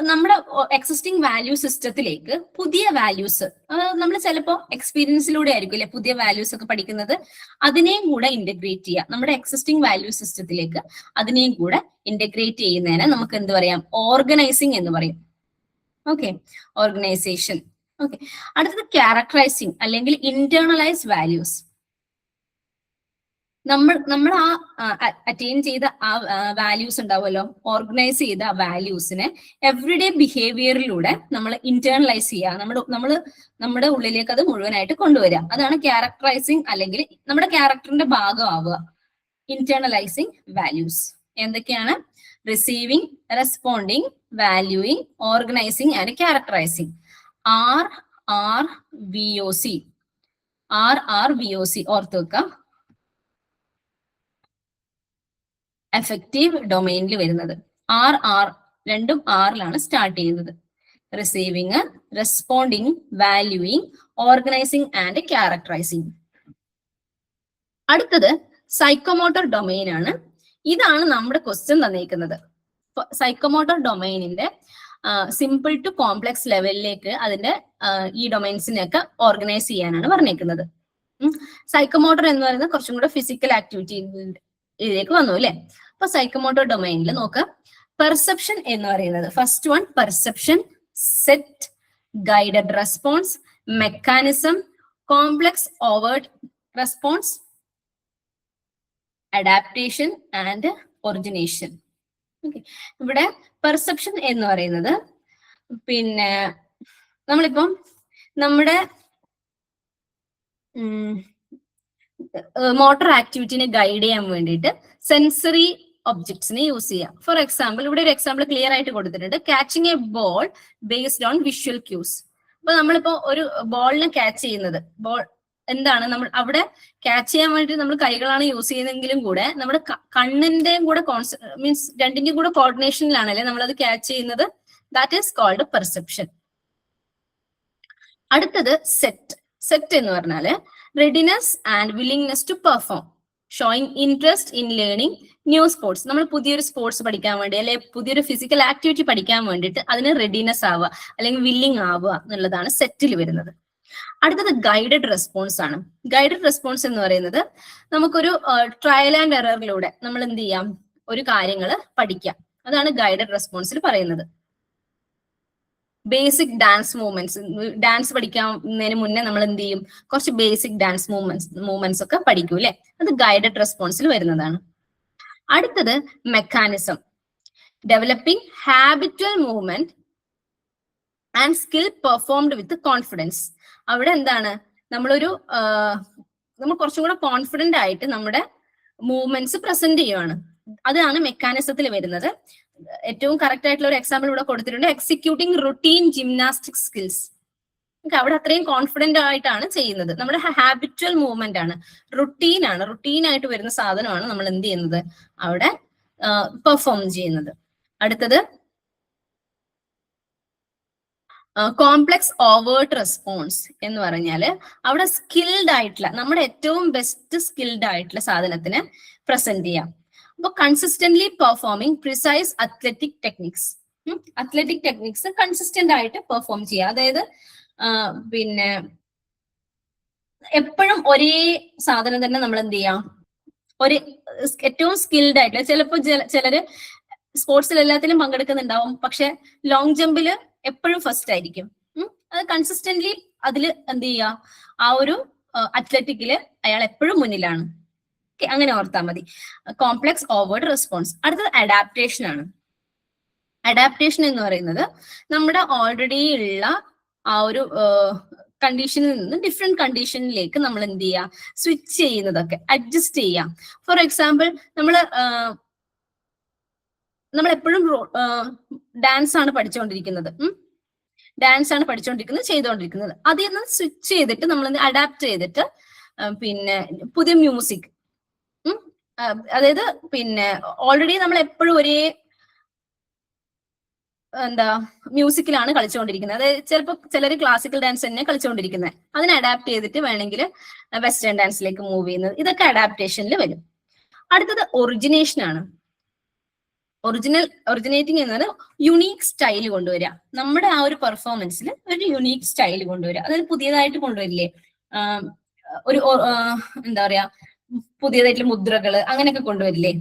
നമ്മുടെ എക്സിസ്റ്റിംഗ് വാല്യൂ സിസ്റ്റത്തിലേക്ക് പുതിയ വാല്യൂസ്, നമ്മൾ ചിലപ്പോൾ എക്സ്പീരിയൻസിലൂടെ ആയിരിക്കും അല്ലെ പുതിയ വാല്യൂസ് ഒക്കെ പഠിക്കുന്നത്, അതിനെയും കൂടെ ഇന്റഗ്രേറ്റ് ചെയ്യുക. നമ്മുടെ എക്സിസ്റ്റിംഗ് വാല്യൂ സിസ്റ്റത്തിലേക്ക് അതിനെയും കൂടെ ഇന്റഗ്രേറ്റ് ചെയ്യുന്നതിന് നമുക്ക് എന്ത് പറയാം, ഓർഗനൈസിങ് എന്ന് പറയും. Okay, organisation. ഓക്കെ, അടുത്തത് ക്യാരക്ടറൈസിങ് അല്ലെങ്കിൽ ഇന്റേണലൈസ് വാല്യൂസ്. നമ്മൾ അറ്റൈൻ ചെയ്ത ആ വാല്യൂസ് ഉണ്ടാവുമല്ലോ, ഓർഗനൈസ് ചെയ്ത ആ വാല്യൂസിനെ എവറിഡേ ബിഹേവിയറിലൂടെ നമ്മൾ ഇന്റേണലൈസ് ചെയ്യുക, നമ്മുടെ ഉള്ളിലേക്ക് അത് മുഴുവനായിട്ട് കൊണ്ടുവരിക. അതാണ് ക്യാരക്ടറൈസിങ്, അല്ലെങ്കിൽ നമ്മുടെ ക്യാരക്ടറിന്റെ ഭാഗമാവുക. ഇന്റേണലൈസിങ് വാല്യൂസ് എന്തൊക്കെയാണ്? Receiving, responding, valuing, organising and characterising. RRVOC ഓർത്ത് വെക്കാം. എഫക്റ്റീവ് ഡൊമൈനിൽ വരുന്നത് രണ്ടും ആറിലാണ് സ്റ്റാർട്ട് ചെയ്യുന്നത്. Receiving, responding, valuing, organising and characterising. അടുത്തത് സൈക്കോമോട്ടർ ഡൊമൈൻ ആണ്. ഇതാണ് നമ്മുടെ ക്വസ്റ്റ്യൻ തന്നിരിക്കുന്നത്. സൈക്കോമോട്ടർ ഡൊമൈനിന്റെ സിമ്പിൾ ടു കോംപ്ലക്സ് ലെവലിലേക്ക് അതിന്റെ ഈ ഡൊമൈൻസിനെയൊക്കെ ഓർഗനൈസ് ചെയ്യാനാണ് പറഞ്ഞേക്കുന്നത്. സൈക്കോമോട്ടർ എന്ന് പറയുന്നത് കുറച്ചും കൂടെ ഫിസിക്കൽ ആക്ടിവിറ്റി ഇതിലേക്ക് വന്നു അല്ലെ. അപ്പൊ സൈക്കോമോട്ടർ ഡൊമൈനിൽ നോക്ക, പെർസെപ്ഷൻ എന്ന് പറയുന്നത് first one, perception, set, guided response, mechanism, complex overt response, adaptation and origination. ഇവിടെ പെർസെപ്ഷൻ എന്ന് പറയുന്നത് പിന്നെ നമ്മളിപ്പം നമ്മുടെ മോട്ടോർ ആക്ടിവിറ്റിനെ ഗൈഡ് ചെയ്യാൻ വേണ്ടിയിട്ട് സെൻസറി ഒബ്ജക്ട്സിനെ യൂസ് ചെയ്യാം. ഫോർ എക്സാമ്പിൾ, ഇവിടെ ഒരു എക്സാമ്പിൾ ക്ലിയർ ആയിട്ട് കൊടുത്തിട്ടുണ്ട്, catching a ball based on visual cues. അപ്പൊ നമ്മളിപ്പോ ഒരു ബോളിനെ ക്യാച്ച് ചെയ്യുന്നത്, ബോൾ എന്താണ്, നമ്മൾ അവിടെ ക്യാച്ച് ചെയ്യാൻ വേണ്ടി നമ്മൾ കൈകളാണ് യൂസ് ചെയ്യുന്നതെങ്കിലും കൂടെ നമ്മുടെ കണ്ണിന്റെയും കൂടെ മീൻസ് രണ്ടിന്റെയും കൂടെ കോർഡിനേഷനിലാണല്ലേ നമ്മൾ അത് ക്യാച്ച് ചെയ്യുന്നത്. That is called perception. അടുത്തത് സെറ്റ് എന്ന് പറഞ്ഞാല് readiness and willingness to perform, showing interest in learning new sports. നമ്മൾ പുതിയൊരു സ്പോർട്സ് പഠിക്കാൻ വേണ്ടി അല്ലെങ്കിൽ പുതിയൊരു ഫിസിക്കൽ ആക്ടിവിറ്റി പഠിക്കാൻ വേണ്ടിയിട്ട് അതിന് റെഡിനെസ് ആവുക അല്ലെങ്കിൽ വില്ലിംഗ് ആവുക എന്നുള്ളതാണ് സെറ്റിൽ വരുന്നത്. അടുത്തത് ഗൈഡഡ് റെസ്പോൺസ് ആണ്. ഗൈഡഡ് റെസ്പോൺസ് എന്ന് പറയുന്നത് നമുക്കൊരു ട്രയൽ ആൻഡ് എററിലൂടെ നമ്മൾ എന്ത് ചെയ്യാം, ഒരു കാര്യങ്ങൾ പഠിക്കാം. അതാണ് ഗൈഡഡ് റെസ്പോൺസിൽ പറയുന്നത്. ബേസിക് ഡാൻസ് മൂവ്മെന്റ്സ്, ഡാൻസ് പഠിക്കുന്നതിന് മുന്നേ നമ്മൾ എന്ത് ചെയ്യും, കുറച്ച് ബേസിക് ഡാൻസ് മൂവ്മെന്റ്സ് ഒക്കെ പഠിക്കും അല്ലെ. അത് ഗൈഡഡ് റെസ്പോൺസിൽ വരുന്നതാണ്. അടുത്തത് mechanism, developing habitual movement and skill performed with confidence. അവിടെ എന്താണ്, നമ്മൾ കുറച്ചും കൂടെ കോൺഫിഡന്റ് ആയിട്ട് നമ്മുടെ മൂവ്മെന്റ്സ് പ്രസന്റ് ചെയ്യുവാണ്. അതാണ് മെക്കാനിസത്തിൽ വരുന്നത്. ഏറ്റവും കറക്റ്റ് ആയിട്ടുള്ള ഒരു എക്സാമ്പിൾ ഇവിടെ കൊടുത്തിട്ടുണ്ട്, എക്സിക്യൂട്ടിംഗ് റുട്ടീൻ ജിംനാസ്റ്റിക് സ്കിൽസ്. അവിടെ അത്രയും കോൺഫിഡന്റ് ആയിട്ടാണ് ചെയ്യുന്നത്. നമ്മുടെ ഹാബിറ്റ്വൽ മൂവ്മെന്റ് ആണ്, റുട്ടീൻ ആയിട്ട് വരുന്ന സാധനമാണ് നമ്മൾ എന്ത് ചെയ്യുന്നത്, അവിടെ പെർഫോം ചെയ്യുന്നത്. അടുത്തത് കോംപ്ലക്സ് ഓവേർട്ട് റെസ്പോൺസ് എന്ന് പറഞ്ഞാല് അവിടെ സ്കിൽഡ് ആയിട്ടുള്ള, നമ്മുടെ ഏറ്റവും ബെസ്റ്റ് സ്കിൽഡ് ആയിട്ടുള്ള സാധനത്തിന് പ്രസന്റ് ചെയ്യാം. അപ്പൊ consistently performing precise athletic techniques. Athletic techniques consistent ആയിട്ട് പെർഫോം ചെയ്യുക. അതായത് പിന്നെ എപ്പോഴും ഒരേ സാധനം തന്നെ നമ്മൾ എന്ത് ചെയ്യാം, ഒരു ഏറ്റവും സ്കിൽഡ് ആയിട്ടുള്ള, ചിലപ്പോൾ ചിലര് സ്പോർട്സിൽ എല്ലാത്തിലും പങ്കെടുക്കുന്നുണ്ടാവും, പക്ഷെ ലോങ് ജമ്പിൽ എപ്പോഴും ഫസ്റ്റ് ആയിരിക്കും. അത് കൺസിസ്റ്റന്റ്ലി അതിൽ എന്ത് ചെയ്യുക, ആ ഒരു അത്ലറ്റിക്കില് അയാൾ എപ്പോഴും മുന്നിലാണ്. അങ്ങനെ ഓർത്താൽ മതി. Complex overt response. അടുത്തത് അഡാപ്റ്റേഷൻ ആണ്. അഡാപ്റ്റേഷൻ എന്ന് പറയുന്നത് നമ്മുടെ ഓൾറെഡി ഉള്ള ആ ഒരു കണ്ടീഷനിൽ നിന്ന് ഡിഫറെന്റ് കണ്ടീഷനിലേക്ക് നമ്മൾ എന്ത് ചെയ്യുക, സ്വിച്ച് ചെയ്യുന്നതൊക്കെ, അഡ്ജസ്റ്റ് ചെയ്യാം. ഫോർ എക്സാമ്പിൾ, നമ്മൾ എപ്പോഴും ഡാൻസ് ആണ് പഠിച്ചുകൊണ്ടിരിക്കുന്നത്, ചെയ്തുകൊണ്ടിരിക്കുന്നത്. അതിൽ നിന്ന് സ്വിച്ച് ചെയ്തിട്ട് നമ്മൾ അഡാപ്റ്റ് ചെയ്തിട്ട് പിന്നെ പുതിയ മ്യൂസിക്, അതായത് പിന്നെ ഓൾറെഡി നമ്മൾ എപ്പോഴും ഒരേ മ്യൂസിക്കിലാണ് കളിച്ചുകൊണ്ടിരിക്കുന്നത്. അതായത് ചിലപ്പോൾ ചിലർ ക്ലാസിക്കൽ ഡാൻസ് തന്നെ കളിച്ചുകൊണ്ടിരിക്കുന്നത്, അതിനെ അഡാപ്റ്റ് ചെയ്തിട്ട് വേണമെങ്കിൽ വെസ്റ്റേൺ ഡാൻസിലേക്ക് മൂവ് ചെയ്യുന്നത്. ഇതൊക്കെ അഡാപ്റ്റേഷനിൽ വരും. അടുത്തത് ഒറിജിനേഷൻ ആണ്. ഒറിജിനേറ്റിംഗ് എന്നത് യുണീക്ക് സ്റ്റൈൽ കൊണ്ടുവരിക. നമ്മുടെ ആ ഒരു പെർഫോമൻസിൽ ഒരു യുണീക്ക് സ്റ്റൈൽ കൊണ്ടുവരിക. അതായത് പുതിയതായിട്ട് കൊണ്ടുവരില്ലേ, ഒരു എന്താ പറയാ, പുതിയതായിട്ടുള്ള മുദ്രകള് അങ്ങനെയൊക്കെ കൊണ്ടുവരില്ലേ,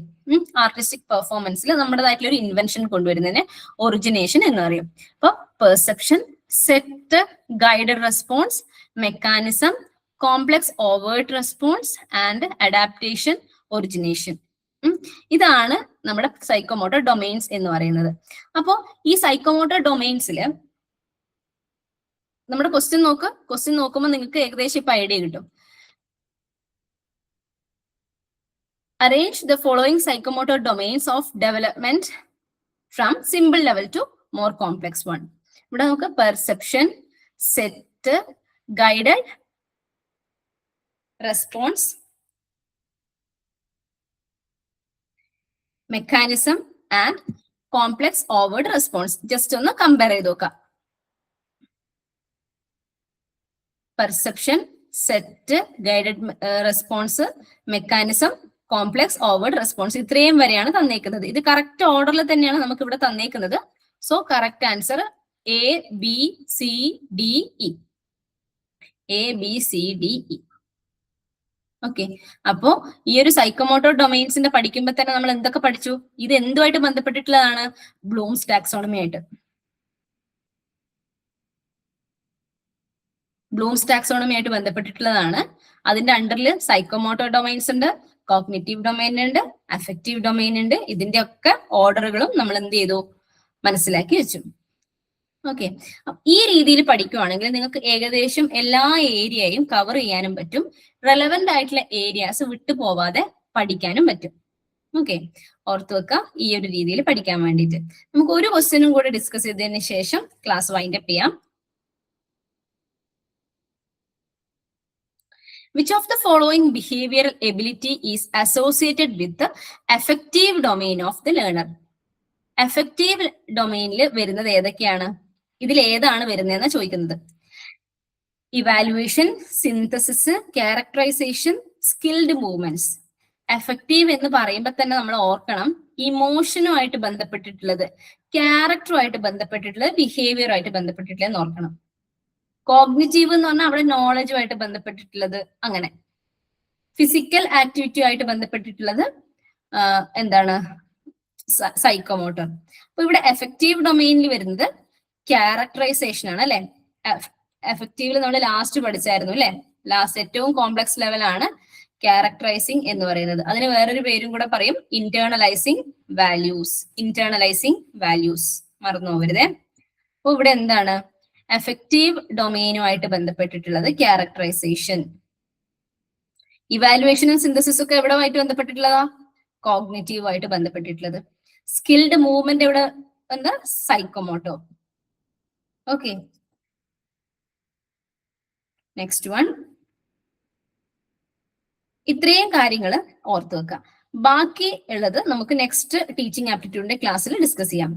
ആർട്ടിസ്റ്റിക് പെർഫോമൻസിൽ നമ്മുടേതായിട്ടുള്ള ഒരു ഇൻവെൻഷൻ കൊണ്ടുവരുന്നതിന് ഒറിജിനേഷൻ എന്ന് പറയും. അപ്പൊ perception, set, guided response, mechanism, complex overt response and adaptation, origination. ഇതാണ് നമ്മുടെ സൈക്കോമോട്ടർ ഡൊമെയിൻസ് എന്ന് പറയുന്നത്. അപ്പോ ഈ സൈക്കോമോട്ടർ ഡൊമെയിൻസിൽ നമ്മുടെ ക്വസ്റ്റ്യൻ നോക്കുമ്പോൾ നിങ്ങൾക്ക് ഏകദേശം ഇപ്പൊ ഐഡിയ കിട്ടും. Arrange the following psychomotor domains of development from simple level to more complex one. ഇവിടെ നമുക്ക് perception, set, guided response, mechanism and complex overt response just ഒന്ന് കമ്പയർ ചെയ്ത് നോക്കാം. Perception, set, guided response, mechanism, complex overt response, ഇത്രയും വരെയാണ് തന്നേക്കുന്നത്. ഇത് correct ഓർഡറിൽ തന്നെയാണ് നമുക്ക് ഇവിടെ തന്നേക്കുന്നത്. So correct answer ABCDE. Okay. അപ്പോ ഈ ഒരു സൈക്കോമോട്ടോർ ഡൊമെയിൻസിന്റെ പഠിക്കുമ്പോൾ തന്നെ നമ്മൾ എന്തൊക്കെ പഠിച്ചു? ഇത് എന്തുമായിട്ട് ബന്ധപ്പെട്ടിട്ടുള്ളതാണ്? ബ്ലൂംസ് ടാക്സോണമി ആയിട്ട്. ബ്ലൂംസ് ടാക്സോണമി ആയിട്ട് ബന്ധപ്പെട്ടിട്ടുള്ളതാണ്. അതിന്റെ അണ്ടറിൽ സൈക്കോമോട്ടോർ ഡൊമൈൻസ് ഉണ്ട്, കോഗ്നിറ്റീവ് ഡൊമൈൻ ഉണ്ട്, അഫക്റ്റീവ് ഡൊമൈൻ ഉണ്ട്. ഇതിന്റെ ഒക്കെ ഓർഡറുകളും നമ്മൾ എന്ത് ചെയ്തു, മനസ്സിലാക്കി വെച്ചു. ഓക്കെ. ഈ രീതിയിൽ പഠിക്കുവാണെങ്കിൽ നിങ്ങൾക്ക് ഏകദേശം എല്ലാ ഏരിയയും കവർ ചെയ്യാനും പറ്റും. റെലവെന്റ് ആയിട്ടുള്ള ഏരിയാസ് വിട്ടുപോവാതെ പഠിക്കാനും പറ്റും. ഓക്കെ, ഓർത്തു വെക്കുക ഈ ഒരു രീതിയിൽ പഠിക്കാൻ വേണ്ടിയിട്ട്. നമുക്ക് ഒരു ക്വസ്റ്റ്യനും കൂടെ ഡിസ്കസ് ചെയ്തതിന് ശേഷം ക്ലാസ് വൈൻഡ് അപ്പ് ചെയ്യാം. Which of the following behavioral ability is associated with the affective domain of the learner? Affective ഡൊമൈനിൽ വരുന്നത് ഏതൊക്കെയാണ്? ഇതിൽ ഏതാണ് വരുന്നതെന്ന് ചോദിക്കുന്നത്. Evaluation, synthesis, characterization, skilled movements. Affective എന്ന് പറയുമ്പോൾ തന്നെ നമ്മൾ ഓർക്കണം, ഇമോഷനുമായിട്ട് ബന്ധപ്പെട്ടിട്ടുള്ളത്, ക്യാരക്ടറുമായിട്ട് ബന്ധപ്പെട്ടിട്ടുള്ളത്, ബിഹേവിയറുമായിട്ട് ബന്ധപ്പെട്ടിട്ടുള്ളത് ഓർക്കണം. കോഗ്നിറ്റീവ് എന്ന് പറഞ്ഞാൽ അവിടെ നോളജുമായിട്ട് ബന്ധപ്പെട്ടിട്ടുള്ളത്, അങ്ങനെ. ഫിസിക്കൽ ആക്ടിവിറ്റി ആയിട്ട് ബന്ധപ്പെട്ടിട്ടുള്ളത് എന്താണ്? സൈക്കോമോട്ടർ. അപ്പൊ ഇവിടെ എഫക്റ്റീവ് ഡൊമൈനിൽ വരുന്നത് ക്യാരക്ടറൈസേഷൻ ആണ്, അല്ലെ? എഫക്റ്റീവിൽ നമ്മൾ ലാസ്റ്റ് പഠിച്ചായിരുന്നു, അല്ലെ? ലാസ്റ്റ് ഏറ്റവും കോംപ്ലക്സ് ലെവലാണ് ക്യാരക്ടറൈസിങ് എന്ന് പറയുന്നത്. അതിന് വേറൊരു പേരും കൂടെ പറയും, ഇന്റേണലൈസിങ് വാല്യൂസ്. മറന്നു പോകരുതേ. അപ്പൊ ഇവിടെ എന്താണ്? Effective ഡൊമൈനുമായിട്ട് ബന്ധപ്പെട്ടിട്ടുള്ളത് characterisation. ഇവാലുവേഷനും സിന്തസിസും ഒക്കെ എവിടെയായിട്ട് ബന്ധപ്പെട്ടിട്ടുള്ളതാ? കോഗ്നിറ്റീവ് ആയിട്ട് ബന്ധപ്പെട്ടിട്ടുള്ളത്. സ്കിൽഡ് മൂവ്മെന്റ് എവിടെ? എന്താ? സൈക്കോമോട്ടോ. Okay, next one. ഇത്രയും കാര്യങ്ങൾ ഓർത്തു വെക്കാം. ബാക്കി ഉള്ളത് നമുക്ക് നെക്സ്റ്റ് ടീച്ചിങ് ആപ്റ്റിറ്റ്യൂഡിന്റെ ക്ലാസ്സിൽ ഡിസ്കസ് ചെയ്യാം.